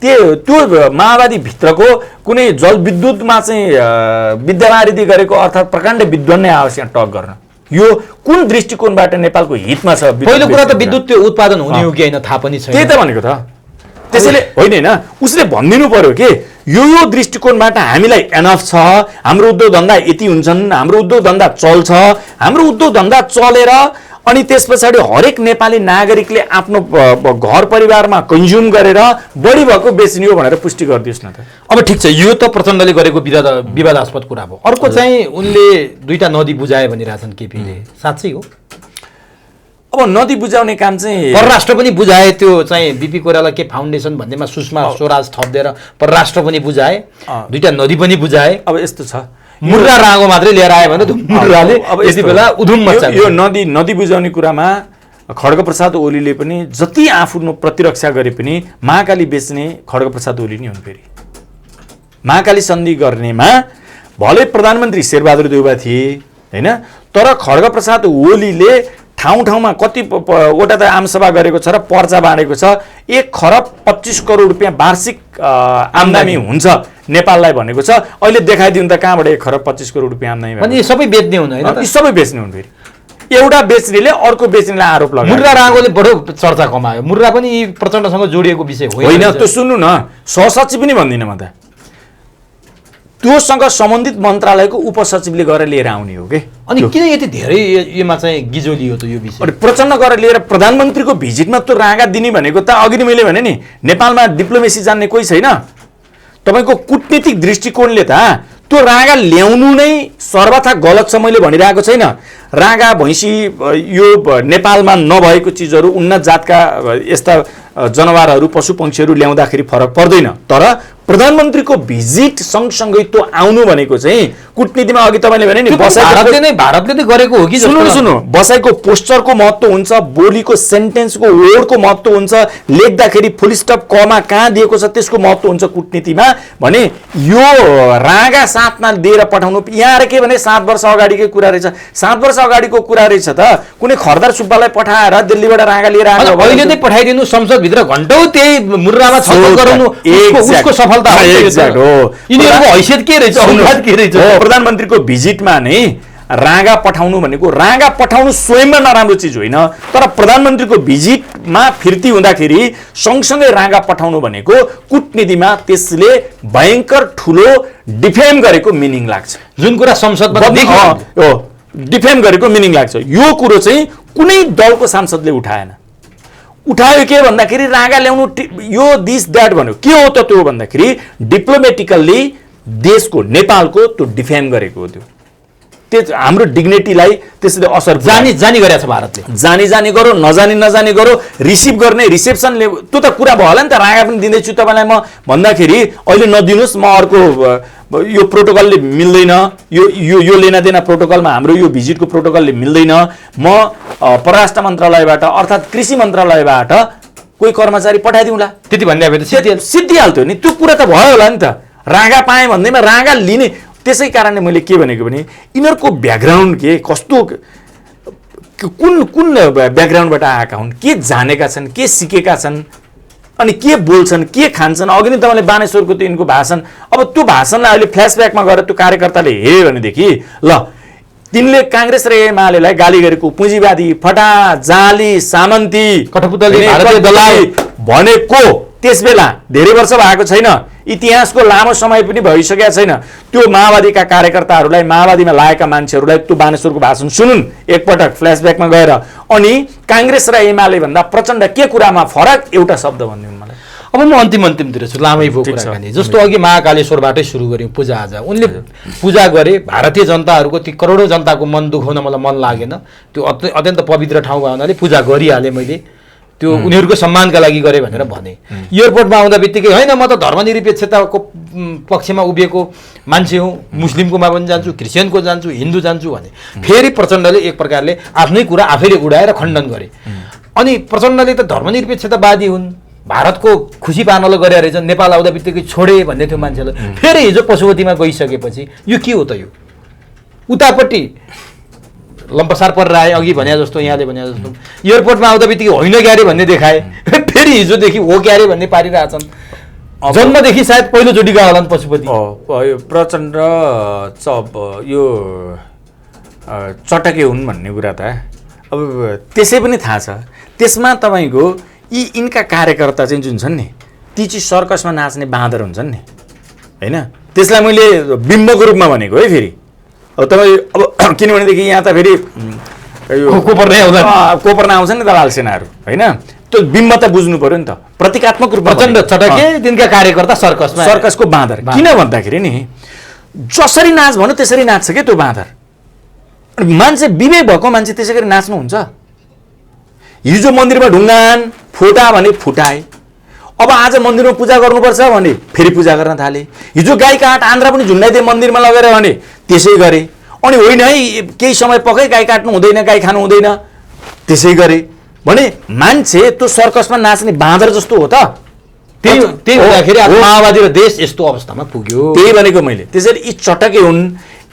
त्यो माओवादीभित्रको कुनै जलविद्युतमा चाहिँ विद्यावारिधि गरेको अर्थात् प्रकाण्ड विद्वान नै आवश्यक टक गर्न। यो कुन दृष्टिकोणबाट नेपालको हितमा छ? पहिलो कुरा त विद्युत त्यो उत्पादन हुने हो कि होइन थाहा पनि छैन। त्यही त भनेको त। त्यसैले होइन उसले भनिदिनु पर्यो कि यो दृष्टिकोणबाट हामीलाई एनफ छ, हाम्रो उद्योग धन्दा यति हुन्छन्, हाम्रो उद्योग धन्दा चल्छ, हाम्रो उद्योग धन्दा चलेर अनि त्यस पछाडि हरेक नेपाली नागरिकले आफ्नो घर परिवारमा कन्ज्युम गरेर बढी भएको बेच्ने हो भनेर पुष्टि गरिदियोस् न त। अब ठिक छ, यो त प्रचण्डले गरेको विवादास्पद कुरा भयो। अर्को चाहिँ उनले 2टा नदी बुझाए भनिरहेछन् केपीले, साँच्चै हो? अब नदी बुझाउने काम चाहिँ परराष्ट्र पनि बुझाए, त्यो चाहिँ बिपी कोइराला के फाउन्डेसन भन्नेमा सुषमा स्वराज थपिदिएर परराष्ट्र पनि बुझाए, 2टा नदी पनि बुझाए। अब यस्तो छ, मुर्रा राँगो मात्रै लिएर आयो भने मुर्राले अब यति बेला उधुम मच्चायो। यो नदी बुझाउने कुरामा खड्गप्रसाद ओलीले पनि जति आफ्नो प्रतिरक्षा गरे पनि महाकाली बेच्ने खड्गप्रसाद ओली नै हुन्। फेरि महाकाली सन्धि गर्नेमा भलै प्रधानमन्त्री शेरबहादुर देउवा थिए होइन, तर खड्गप्रसाद ओलीले ठाउँमा कतिवटा त आमसभा गरेको छ र पर्चा बाँडेको छ। 1 खरब 25 करोड रुपियाँ वार्षिक आम्दानी हुन्छ नेपाललाई भनेको छ। अहिले देखाइदिउँ त कहाँबाट 1 खरब 25 करोड रुपियाँ आम्दानी भने सबै बेच्ने हुन् होइन? यी सबै बेच्ने हुन्। फेरि एउटा बेच्नेले अर्को बेच्नेलाई आरोप लगायो। मुर्रा राँगोले बडो चर्चा कमायो। मुर्रा पनि प्रचण्डसँग जोडिएको विषय होइन। त्यो सुन्नु न, सहसचिव पनि भन्दिनँ म त, त्योसँग सम्बन्धित मन्त्रालयको उपसचिवले गरेर लिएर आउने हो कि। अनि किन यति धेरै यसमा चाहिँ गिजो लियो त यो विषय? अनि प्रचण्ड गरेर लिएर प्रधानमन्त्रीको भिजिटमा त्यो राँगा दिने भनेको त अघि नै मैले भने नि, नेपालमा डिप्लोमेसी जान्ने कोही छैन। तपाईँको कूटनीतिक दृष्टिकोणले त त्यो राँगा ल्याउनु नै सर्वथा गलत छ, मैले भनिरहेको छैन। राँगा भैँसी यो नेपालमा नभएको चिजहरू, उन्नत जातका यस्ता जनावरहरू पशु पक्षीहरू ल्याउँदाखेरि फरक पर्दैन। तर प्रधानमन्त्रीको भिजिट सँगसँगै त्यो आउनु भनेको चाहिँ कूटनीतिमा अघि तपाईँले भने नि भारतले नै गरेको हो कि? सुन्नु, बसाइको पोस्चरको महत्त्व हुन्छ, बोलीको सेन्टेन्सको वर्डको महत्त्व हुन्छ, लेख्दाखेरि फुल स्टप कमा कहाँ दिएको छ त्यसको महत्त्व हुन्छ कूटनीतिमा। भने यो राँगा साथमा दिएर पठाउनु यहाँ के भने 7 वर्ष अगाडिकै कुरा रहेछ। 7 वर्ष अगाडिको कुरा रहेछ त, कुनै खरदार सुब्बालाई पठाएर दिल्लीबाट राँगा लिएर आएर अहिले नै पठाइदिनु, संसदभित्र घन्टौँ त्यही मुर्रामा छलफल गराउनु, उसको सफल त एक्ज्याक्ट हो। यिनीहरूको हैसियत के रहेछ, औकात के रहेछ? प्रधानमन्त्रीको भिजिटमा नै राँगा पठाउनु भनेको राँगा पठाउनु स्वयंमा नराम्रो चिज होइन, तर प्रधानमन्त्रीको भिजिटमा फिर्ती हुँदाखेरि सँगसँगै राँगा पठाउनु भनेको कूटनीतिमा त्यसले भयङ्कर ठुलो डिफेम गरेको मिनिङ लाग्छ। जुन कुरा संसदमा डिफेम गरेको मिनिङ लाग्छ। यो कुरो चाहिँ कुनै दलको सांसदले उठायो के भन्दाखेरि राँगा ल्याउनु यो दिस द्याट भन्यो। के हो त त्यो भन्दाखेरि डिप्लोमेटिकल्ली देशको नेपालको त्यो डिफेम गरेको हो। त्यो हाम्रो डिग्निटीलाई त्यसले असर जानी गरेको छ भारतले। जानी गरो, नजानी गरो, रिसिभ गर्ने रिसेप्सनले त्यो त कुरा भयो होला नि त। राँगा पनि दिँदैछु तपाईँलाई म भन्दाखेरि अहिले नदिनुहोस्, म अर्को यो प्रोटोकलले मिल्दैन, यो लेनादेना प्रोटोकलमा हाम्रो यो भिजिटको प्रोटोकलले मिल्दैन, म परराष्ट्र मन्त्रालयबाट अर्थात् कृषि मन्त्रालयबाट कोही कर्मचारी पठाइदिउँला, त्यति भन्ने भए त सिद्धिहाल्थ्यो नि। त्यो कुरा त भयो होला नि त। राँगा पाएँ भन्दैमा राँगा लिने। त्यसै कारणले मैले के भनेको भने यिनीहरूको ब्याकग्राउन्ड के कस्तो, कुन ब्याकग्राउन्डबाट आएका हुन्, के जानेका छन्, के सिकेका छन्, अनि के बोल्छन्, के खान्छन्। अघि नै तपाईँले बानेश्वरको त्यो यिनको भाषण, अब त्यो भाषणलाई अहिले फ्ल्यासब्याकमा गएर त्यो कार्यकर्ताले हेऱ्यो भनेदेखि ल तिनले काङ्ग्रेस र एमालेलाई गाली गरेको पुँजीवादी, फटा, जाली, सामन्ती, कठपुतली, भारतीय दलाल भनेको त्यसबेला धेरै वर्ष भएको छैन, इतिहासको लामो समय पनि भइसकेका छैन। त्यो माओवादीका कार्यकर्ताहरूलाई, माओवादीमा लागेका मान्छेहरूलाई त्यो बानेश्वरको भाषण सुनुन् एकपटक फ्ल्यासब्याकमा गएर, अनि काङ्ग्रेस र एमाले भन्दा प्रचण्ड के कुरामा फरक एउटा शब्द भनिदिउँ मलाई। अब म अन्तिमतिर छु, लामै भयो कुराकानी। जस्तो अघि महाकालेश्वरबाटै सुरु गऱ्यौँ पूजाआजा। उनले पूजा गरे, भारतीय जनताहरूको ती करोडौँ जनताको मन दुखाउन मलाई मन लागेन। त्यो अत्यन्त पवित्र ठाउँ भयो हुनाले पूजा गरिहालेँ मैले, त्यो उनीहरूको सम्मानका लागि गरे भनेर भने। एयरपोर्टमा आउँदा बित्तिकै होइन म त धर्मनिरपेक्षताको पक्षमा उभिएको मान्छे हुँ, मुस्लिमकोमा पनि जान्छु, क्रिस्चियनको जान्छु, हिन्दू जान्छु भने फेरि प्रचण्डले एक प्रकारले आफ्नै कुरा आफैले उडाएर खण्डन गरे। अनि प्रचण्डले त धर्मनिरपेक्षतावादी हुन्, भारतको खुसी पार्नलाई गरे रहेछ, नेपाल आउँदा बित्तिकै छोडे भन्ने थियो मान्छेलाई। फेरि हिजो पशुपतिमा गइसकेपछि यो के हो त? यो उतापट्टि लम्पसार परेर आए, अघि भने जस्तो यहाँले भने जस्तो एयरपोर्टमा आउँदा बित्तिकै होइन क्यारे भन्ने देखाए, फेरि हिजोदेखि हो क्यारे भन्ने पारिरहेछन्। जन्मदेखि सायद पहिलोचोटि गयो होला नि पशुपति। प्रचण्ड यो चटके हुन् भन्ने कुरा त अब त्यसै पनि थाहा छ। त्यसमा तपाईँको यिनका कार्यकर्ता चाहिँ जुन छन् नि, ती चाहिँ सर्कसमा नाच्ने बाँदर हुन्छन् नि, होइन? त्यसलाई मैले बिम्बको रूपमा भनेको है। फेरि अब तपाईँ अब किनभनेदेखि यहाँ त फेरि यो कोपर्न आउँछ नि दलाल सेनाहरू, होइन? त्यो बिम्ब त बुझ्नु पऱ्यो नि त। प्रतीकात्मक रूपमा प्रचण्ड चटके, तिनका कार्यकर्ता सर्कसको बाँदर। किन भन्दाखेरि नि जसरी नाच भन्यो त्यसरी नाच्छ क्या त्यो बाँदर। मान्छे विवेक भएको मान्छे त्यसै गरी नाच्नुहुन्छ। हिजो मन्दिरमा ढुङ्गान फुटा भने फुटाए, अब आज मन्दिरमा पूजा गर्नुपर्छ भने फेरि पूजा गर्न थाले। हिजो गाई काट आन्द्रा पनि झुन्डाइदिए मन्दिरमा लगेर भने त्यसै गरे। अनि होइन है केही समय पक्कै गाई काट्नु हुँदैन, गाई खानु हुँदैन, त्यसै गरे भने मान्छे त्यो सर्कसमा नाच्ने बाँदर जस्तो हो त। त्यही हुँदाखेरि माओवादी र देश यस्तो अवस्थामा पुग्यो। त्यही भनेको मैले। त्यसैले यी चटके हुन्।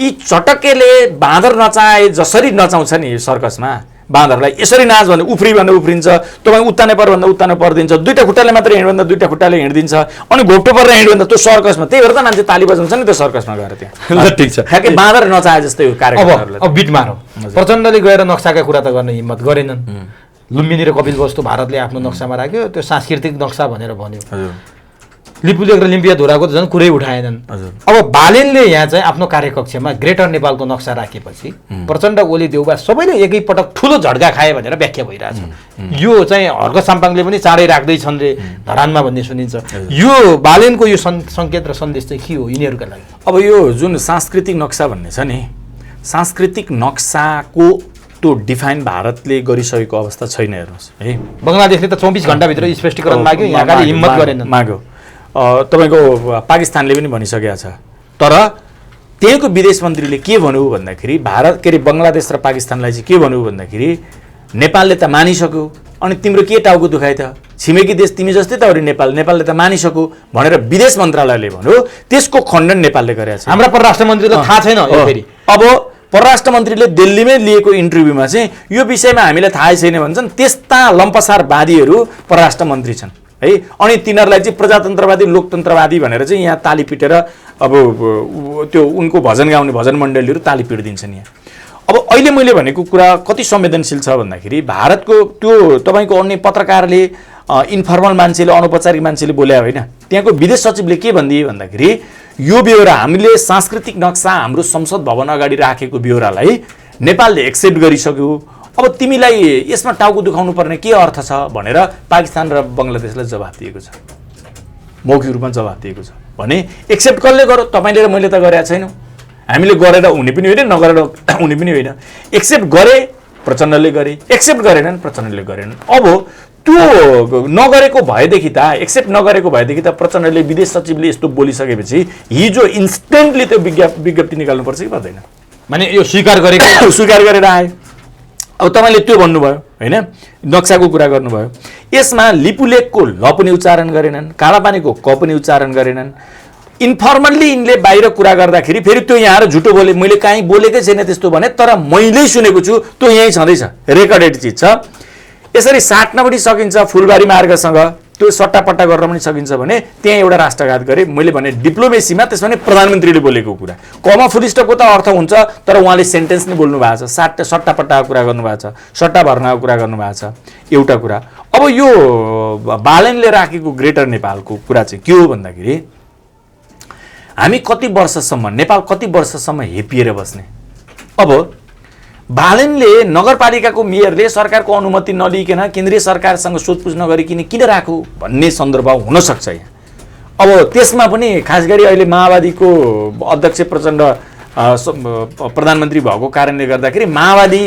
यी चटकेले बाँदर नचाए जसरी नचाउँछ नि सर्कसमा बाँदरलाई, यसरी नाच भन्दा उफ्री भन्दा उफ्रिन्छ, तपाईँ उत्ताने पर भन्दा उत्तानो परिदिन्छ, दुईवटा खुट्टाले मात्रै हिँड भन्दा दुईवटा खुट्टाले हिँडिदिन्छ, अनि घोप्टो परेर हिँड भन्दा त्यो सर्कसमा। त्यही भएर त मान्छे ताली बजाउँछ नि त्यो सर्कसमा गएर त्यहाँ। ठिक छ, ठ्याक्कै बाँदर नचाहे जस्तै हो कार्यक्रमहरुले। अब बिट मारौँ। प्रचण्डले गएर नक्साका कुरा त गर्न हिम्मत गरेनन्। लुम्बिनी र कपिलवस्तु भारतले आफ्नो नक्सामा राख्यो, त्यो सांस्कृतिक नक्सा भनेर भन्यो। लिपुलेक र लिम्पियाधुराको त झन् कुरै उठाएनन्। अब बालेनले यहाँ चाहिँ आफ्नो कार्यकक्षमा ग्रेटर नेपालको नक्सा राखेपछि प्रचण्ड, ओली, देउबा सबैले एकैपटक ठुलो झड्का खाए भनेर व्याख्या भइरहेछ। यो चाहिँ हर्क साम्पाङले पनि चाँडै राख्दैछन् रे धरानमा भन्ने सुनिन्छ। यो बालेनको यो सङ्केत र सन्देश चाहिँ के हो यिनीहरूका लागि? अब यो जुन सांस्कृतिक नक्सा भन्ने छ नि, सांस्कृतिक नक्साको त्यो डिफाइन भारतले गरिसकेको अवस्था छैन। हेर्नुहोस् है, बङ्गलादेशले त 24 घण्टाभित्र स्पष्टीकरण माग्यो, यहाँकाले हिम्मत गरेनन्। माग्यो तपाईँको पाकिस्तानले पनि भनिसकेको छ। तर त्यहीँको विदेश मन्त्रीले के भन्यो भन्दाखेरि भारत के अरे बङ्गलादेश र पाकिस्तानलाई चाहिँ के भन्यो भन्दाखेरि नेपालले त मानिसक्यो, अनि तिम्रो के टाउको दुखाइ त, छिमेकी देश तिमी जस्तै त अरू नेपालले त मानिसक्यो भनेर विदेश मन्त्रालयले भन्यो। त्यसको खण्डन नेपालले गरेको छ। हाम्रा परराष्ट्र मन्त्रीलाई थाहा छैन। फेरि अब परराष्ट्र मन्त्रीले दिल्लीमै लिएको इन्टरभ्यूमा चाहिँ यो विषयमा हामीलाई थाहै छैन भन्छन्। त्यस्ता लम्पसारवादीहरू परराष्ट्र मन्त्री छन्। है। अनि तिनीहरूलाई चाहिँ प्रजातन्त्रवादी लोकतन्त्रवादी भनेर चाहिँ यहाँ ताली पिटेर अब त्यो उनको भजन गाउने भजन मण्डलीहरू ताली पिटिदिन्छन् यहाँ। अब अहिले मैले भनेको कुरा कति संवेदनशील छ भन्दाखेरि भारतको त्यो तपाईँको अन्य पत्रकारले इन्फर्मल मान्छेले अनौपचारिक मान्छेले बोले होइन, त्यहाँको विदेश सचिवले के भनिदिए भन्दाखेरि यो ब्यौरा हामीले सांस्कृतिक नक्सा हाम्रो संसद भवन अगाडि राखेको ब्यौरालाई नेपालले एक्सेप्ट गरिसक्यो, अब तिमीलाई यसमा टाउको दुखाउनु पर्ने के अर्थ छ भनेर पाकिस्तान र बङ्गलादेशलाई जवाफ दिएको छ, मौखिक रूपमा जवाफ दिएको छ। भने एक्सेप्ट कसले गरो, तपाईँले र मैले त गरेका छैनौँ, हामीले गरेर हुने पनि होइन नगरेर हुने पनि होइन। एक्सेप्ट गरे प्रचण्डले गरे, एक्सेप्ट गरेनन् प्रचण्डले गरेनन्। अब त्यो नगरेको भएदेखि त एक्सेप्ट नगरेको भएदेखि त प्रचण्डले विदेश सचिवले यस्तो बोलिसकेपछि हिजो इन्स्टेन्टली त्यो विज्ञप्ति निकाल्नुपर्छ कि पर्दैन? माने यो स्वीकार गरेको स्वीकार गरेर आयो। अब तपाईँले त्यो भन्नुभयो होइन, नक्साको कुरा गर्नुभयो, यसमा लिपुलेखको ल पनि उच्चारण गरेनन्, कालापानीको क पनि उच्चारण गरेनन्। इन्फर्मल्ली यिनले बाहिर कुरा गर्दाखेरि फेरि त्यो यहाँ झुटो बोले, मैले काहीँ बोलेकै छैन त्यस्तो भने, तर मैले सुनेको छु, त्यो यहीँ छँदैछ, रेकर्डेड चिज छ। यसरी साट्न पनि सकिन्छ फुलबारी मार्गसँग, त्यो सट्टापट्टा गर्न पनि सकिन्छ भने त्यहाँ एउटा राष्ट्रघात गरे। मैले भने डिप्लोमेसीमा त्यसमा नि प्रधानमन्त्रीले बोलेको कुरा कमा फुलिस्टको त अर्थ हुन्छ, तर उहाँले सेन्टेन्स नै बोल्नु भएको छ, सट्टापट्टाको कुरा गर्नुभएको छ, सट्टा भर्नाको कुरा गर्नुभएको छ, एउटा कुरा। अब यो बालनले राखेको ग्रेटर नेपालको कुरा चाहिँ के हो भन्दाखेरि हामी कति वर्षसम्म नेपाल कति वर्षसम्म हेपिएर बस्ने? अब बालनले नगरपालिकाको मेयरले सरकारको अनुमति नलिकन केन्द्रीय सरकारसँग सोधपुछ नगरिकन किन राख्यो भन्ने सन्दर्भ हुनसक्छ यहाँ। अब त्यसमा पनि खास गरी अहिले माओवादीको अध्यक्ष प्रचण्ड प्रधानमन्त्री भएको कारणले गर्दाखेरि माओवादी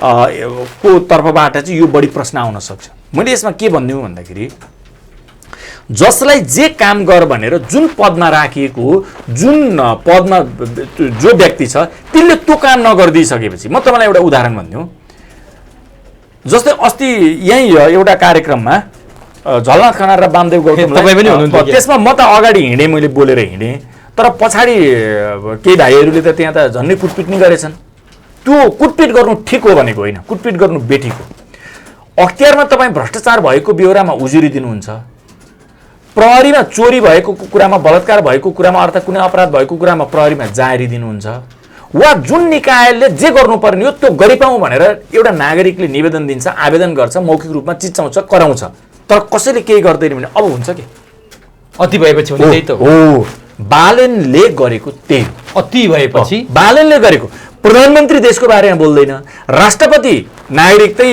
को तर्फबाट चाहिँ यो बढी प्रश्न आउन सक्छ। मैले यसमा के भनिदिउँ भन्दाखेरि जसलाई जे काम गर भनेर जुन पदमा राखिएको, जुन पदमा जो व्यक्ति छ तिनले त्यो काम नगरिदिइसकेपछि, म तपाईँलाई एउटा उदाहरण भनिदिउँ। जस्तै अस्ति यहीँ एउटा कार्यक्रममा झलनाथ खनाल र वामदेव गौतम त्यसमा म त अगाडि हिँडेँ, मैले बोलेर हिँडेँ, तर पछाडि केही भाइहरूले त त्यहाँ त झन्नै कुटपिट नै गरेछन्। त्यो कुटपिट गर्नु ठिक हो भनेको होइन, कुटपिट गर्नु बेठिक हो। अख्तियारमा तपाईँ भ्रष्टाचार भएको ब्यौरामा उजुरी दिनुहुन्छ, प्रहरीमा चोरी भएको कुरामा, बलात्कार भएको कुरामा, अर्थात् कुनै अपराध भएको कुरामा प्रहरीमा जाहेरी दिनुहुन्छ, वा जुन निकायले जे गर्नुपर्ने हो त्यो गरिपाउँ भनेर एउटा नागरिकले निवेदन दिन्छ, आवेदन गर्छ, मौखिक रूपमा चिच्याउँछ, कराउँछ, तर कसैले केही गर्दैन भने अब हुन्छ के? अति भएपछि हुने त्यही त हो। बालनले गरेको त्यही, अति भएपछि बालनले गरेको। प्रधानमन्त्री देशको बारेमा बोल्दैन, राष्ट्रपति नागरिकतै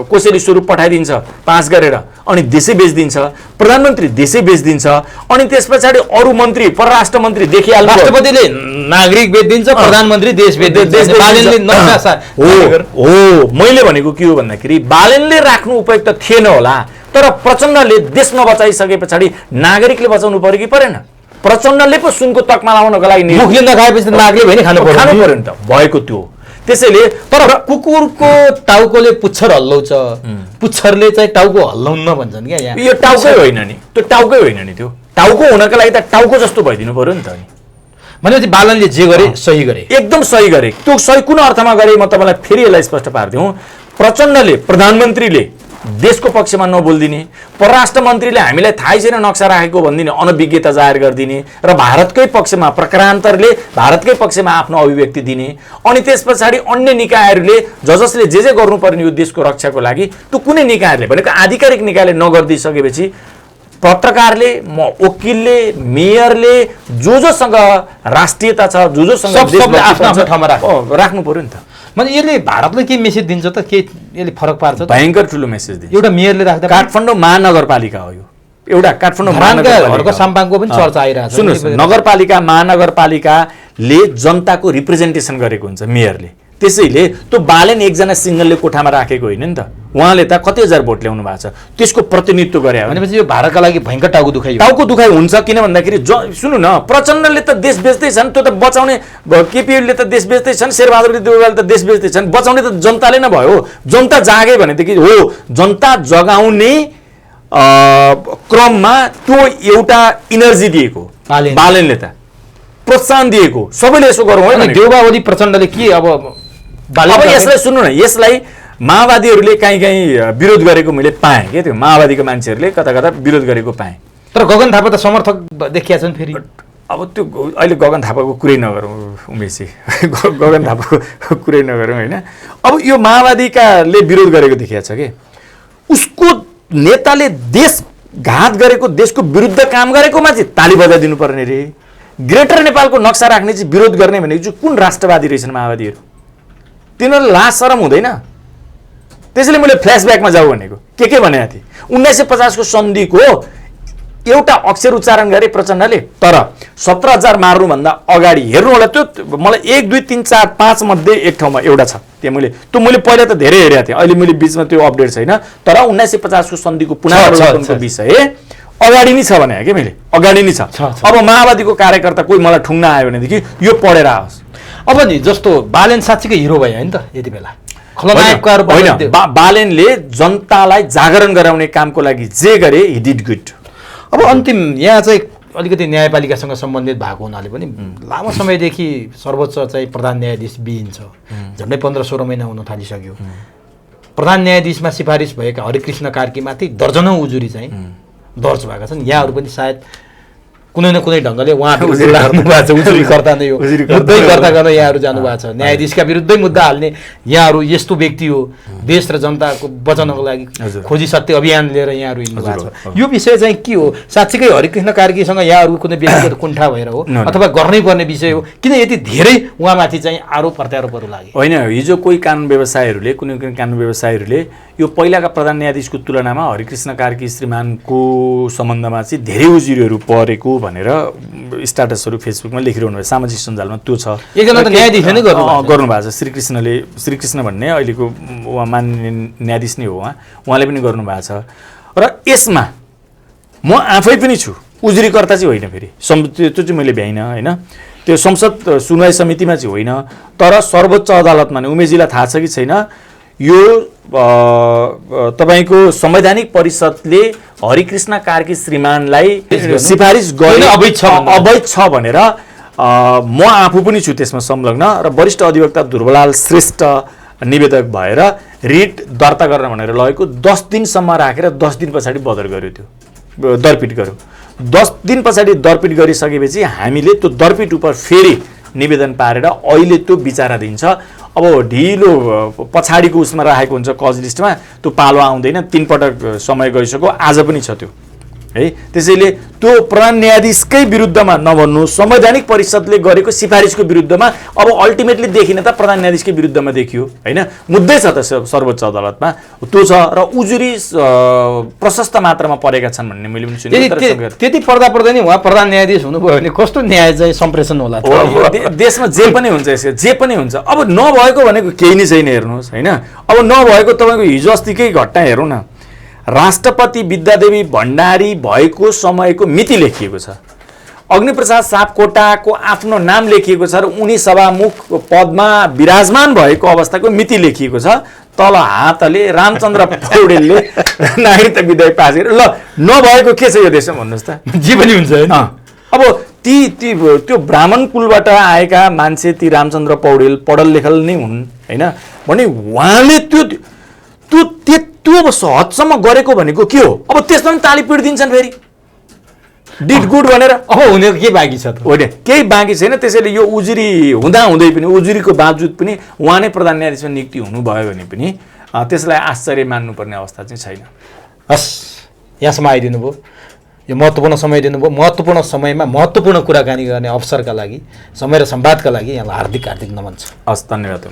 कसैले स्वरूप पठाइदिन्छ पास गरेर अनि देशै बेचिदिन्छ, प्रधानमन्त्री देशै बेचिदिन्छ, अनि त्यस पछाडि अरू मन्त्री परराष्ट्र मन्त्री देखिहाल्नु, राष्ट्रपतिले नागरिक बेचिदिन्छ, प्रधानमन्त्री देश बेचिदिन्छ। हो, मैले भनेको के हो भन्दाखेरि बालनले राख्नु उपयुक्त थिएन होला, तर प्रचण्डले देश नबचाइसके पछाडि नागरिकले बचाउनु पर्यो कि परेन? प्रचण्डले पो सुनको तकमा लाउनको लागि मुखले नखाएपछि नागले पनि खानु पर्यो नि त, भएको त्यो। त्यसैले तर कुकुरको टाउकोले पुच्छर हल्लाउँछ, पुच्छरले चाहिँ टाउको हल्लाउन्न भन्छन् क्या यहाँ। यो टाउकै होइन नि, त्यो टाउकै होइन नि, त्यो टाउको हुनको लागि त टाउको जस्तो भइदिनु पर्यो नि त। भनेपछि बालनले जे गरे सही गरे, एकदम सही गरे। त्यो सही कुन अर्थमा गरे म तपाईँलाई फेरि यसलाई स्पष्ट पारिदिउँ। प्रचण्डले प्रधानमन्त्रीले देशको पक्षमा नबोलिदिने, परराष्ट्र मन्त्रीले हामीलाई थाहै छैन नक्सा राखेको भनिदिने, अनभिज्ञता जाहेर गरिदिने, र भारतकै पक्षमा प्रकारान्तरले भारतकै पक्षमा आफ्नो अभिव्यक्ति दिने, अनि त्यस पछाडि अन्य निकायहरूले जसले जे गर्नुपर्ने यो देशको रक्षाको लागि त्यो कुनै निकायहरूले भनेको आधिकारिक निकायले नगरिदिइसकेपछि पत्रकारले, वकिलले, मेयरले, जोसँग राष्ट्रियता छ, जोसँग आफ्नो ठाउँमा राख्नु पर्यो नि त। मतलब यसले भारतलाई के मेसेज दिन्छ त? के यसले फरक पार्छ? भयङ्कर ठुलो मेसेज दिन्छ। एउटा मेयरले राख्दा काठमाडौँ महानगरपालिका हो यो, एउटा काठमाडौँ महानगरपालिका साम्पाङको पनि चर्चा आइरहेछ। सुन्नुहोस्, नगरपालिका महानगरपालिकाले जनताको रिप्रेजेन्टेसन गरेको हुन्छ मेयरले, त्यसैले त्यो बालन एकजना सिङ्गलले कोठामा राखेको होइन नि त, उहाँले त कति हजार भोट ल्याउनु भएको छ, त्यसको प्रतिनिधित्व गरे भनेपछि यो भारतका लागि भयङ्कर टाउको दुखाइ हुन्छ। किन भन्दाखेरि सुन्नु न, प्रचण्डले त देश बेच्दै छन्, त्यो त बचाउने, केपीले त देश बेच्दै छन्, शेरबहादुर देउवाले त देश बेच्दै छन्, बचाउने त जनताले नै भयो। जनता जागे भनेदेखि हो, जनता जगाउने क्रममा त्यो एउटा इनर्जी दिएको बालनले, त प्रोत्साहन दिएको, सबैले यसो गरौँ है। देउबा ओली प्रचण्डले के अब यसलाई सुन्नु न, यसलाई माओवादीहरूले काहीँ विरोध गरेको मैले पाएँ क्या, त्यो माओवादीको मान्छेहरूले कता कता विरोध गरेको पाएँ। तर गगन थापा त समर्थक देखिया छन् फेरि। अब त्यो अहिले गगन थापाको कुरै नगरौँ उमेशजी, गगन थापाको कुरै नगरौँ होइन। अब यो माओवादीकाले विरोध गरेको देखिया छ कि उसको नेताले देशघात गरेको, देशको विरुद्ध काम गरेकोमा चाहिँ ताली बजाइदिनु पर्ने रे। ग्रेटर नेपालको नक्सा राख्ने चाहिँ विरोध गर्ने भनेको चाहिँ कुन राष्ट्रवादी रहेछन् माओवादीहरू? तिनीहरू लाज शरम हुँदैन? त्यसैले मैले फ्ल्यासब्याकमा जाऊ भनेको के भनेको थिएँ। 1950 को सन्धिको एउटा अक्षर उच्चारण गरे प्रचण्डले, तर 17,000 मार्नुभन्दा अगाडि हेर्नु होला। त्यो मलाई 1, 2, 3, 4, 5 मध्ये एक ठाउँमा एउटा छ त्यहाँ। मैले पहिला त धेरै हेरेको थिएँ, अहिले मैले बिचमा त्यो अपडेट छैन। तर 1950 को सन्धिको पुनरावलोकनको विषय अगाडि नै छ भने कि मैले, अगाडि नै छ। अब माओवादीको कार्यकर्ता कोही मलाई ठुङ्न आयो भनेदेखि यो पढेर आओस्। अब नि जस्तो बालेन साँच्चीकै हिरो भयो होइन त यति बेला, खलनायकको होइन। बालेनले जनतालाई जागरण गराउने कामको लागि जे गरे ही डिड गुड। अब अन्तिम यहाँ चाहिँ अलिकति न्यायपालिकासँग सम्बन्धित भएको हुनाले पनि लामो समयदेखि सर्वोच्च चाहिँ प्रधान न्यायाधीश विहीन छ, झन्डै 15-16 महिना हुन थालिसक्यो। प्रधान न्यायाधीशमा सिफारिस भएका हरिकृष्ण कार्कीमाथि दर्जनौँ उजुरी चाहिँ दर्ज भएका छन्। यहाँहरू पनि सायद कुनै न कुनै ढङ्गले उहाँहरू लाग्नु भएको छ, उजुरीकर्ता नै हो, मुद्दैकर्ता गर्न यहाँहरू जानुभएको छ। न्यायाधीशका विरुद्धै मुद्दा हाल्ने यहाँहरू यस्तो व्यक्ति हो, देश र जनताको बचाउनको लागि खोजी सत्य अभियान लिएर यहाँहरू हिँड्नु भएको छ। यो विषय चाहिँ के हो? साँच्चीकै हरिकृष्ण कार्कीसँग यहाँहरू कुनै व्यक्तिगत कुण्ठा भएर हो अथवा गर्नै पर्ने विषय हो? किन यति धेरै उहाँमाथि चाहिँ आरोप प्रत्यारोपहरू लागे? होइन, हिजो कोही कानुन व्यवसायीहरूले, कुनै कानुन व्यवसायीहरूले यो पहिलाका प्रधान न्यायाधीशको तुलनामा हरिकृष्ण कार्की श्रीमानको सम्बन्धमा चाहिँ धेरै उजुरीहरू परेको भनेर स्ट्याटसहरू फेसबुकमा लेखिरहनु भयो, सामाजिक सञ्जालमा त्यो छ। एकजना त न्यायाधीशले नै गर्नुभएको छ, श्रीकृष्ण भन्ने अहिलेको उहाँ मान्य न्यायाधीश नै हो, उहाँले पनि गर्नुभएको छ। र यसमा म आफै पनि छु, उजुरीकर्ता चाहिँ होइन फेरि, त्यो चाहिँ मैले भ्याइनँ होइन। त्यो संसद सुनवाई समितिमा चाहिँ होइन, तर सर्वोच्च अदालतमा नै। उमेशजीलाई थाहा छ कि छैन, यो तपाईँको संवैधानिक परिषदले हरिकृष्ण कार्की श्रीमानलाई सिफारिस गर्ने अवैध छ भनेर म आफू पनि छु त्यसमा संलग्न, र वरिष्ठ अधिवक्ता ध्रुवलाल श्रेष्ठ निवेदक भएर रिट दर्ता गर्न भनेर लगेको 10 दिनसम्म राखेर 10 दिन पछाडि बदर गर्यो, त्यो दरपिट गर्यो। 10 दिन पछाडि दरपिट गरिसकेपछि हामीले त्यो दरपिट उप फेरि निवेदन पारेर अहिले त्यो विचाराधीन छ। अब ढिलो पछाडिको उसमा राखेको हुन्छ कज लिस्टमा, त्यो पालो आउँदैन, 3 पटक समय गइसक्यो, आज पनि छ त्यो है। त्यसैले त्यो प्रधान न्यायाधीशकै विरुद्धमा नभन्नु, संवैधानिक परिषदले गरेको सिफारिसको विरुद्धमा, अब अल्टिमेटली देखिन त प्रधान न्यायाधीशकै विरुद्धमा देखियो होइन। मुद्दै छ त सर्वोच्च अदालतमा त्यो छ, र उजुरी प्रशस्त मात्रामा परेका छन् भन्ने मैले पनि सुनेँ। त्यति पर्दा पर्दैन उहाँ प्रधान न्यायाधीश हुनुभयो भने कस्तो न्याय चाहिँ सम्प्रेषण होला? देशमा जे पनि हुन्छ, जे पनि हुन्छ। अब नभएको भनेको केही नै छैन, हेर्नुहोस् होइन। अब नभएको तपाईँको हिजो अस्तिकै घटना हेरौँ न, राष्ट्रपति विद्यादेवी भण्डारी भएको समयको मिति लेखिएको छ, अग्निप्रसाद सापकोटाको आफ्नो नाम लेखिएको छ, र उनी सभामुख पदमा विराजमान भएको अवस्थाको मिति लेखिएको छ। तल हातले रामचन्द्र पौडेलले नागरिकता विधेयक पास गरेर, ल नभएको के छ यो देशमा भन्नुहोस् त? जे पनि हुन्छ होइन। अब त्यो ब्राह्मण कुलबाट आएका मान्छे, ती रामचन्द्र पौडेल पढल लेखल नै हुन् होइन, भने उहाँले त्यो हदसम्म गरेको भनेको के हो? अब त्यसमा पनि ताली पिटिदिन्छन् फेरि, डिड गुड भनेर। अब हुने के बाँकी छ त? होइन, केही बाँकी छैन। त्यसैले यो उजुरी हुँदै पनि, उजुरीको बावजुद पनि उहाँ नै प्रधान न्यायाधीशमा नियुक्ति हुनुभयो भने पनि त्यसलाई आश्चर्य मान्नुपर्ने अवस्था चाहिँ छैन। हस्, यहाँसम्म आइदिनु भयो, यो महत्त्वपूर्ण समय दिनुभयो। महत्त्वपूर्ण समयमा महत्त्वपूर्ण कुराकानी गर्ने अवसरका लागि, समय र संवादका लागि यहाँलाई हार्दिक नमन छ। हस्, धन्यवाद।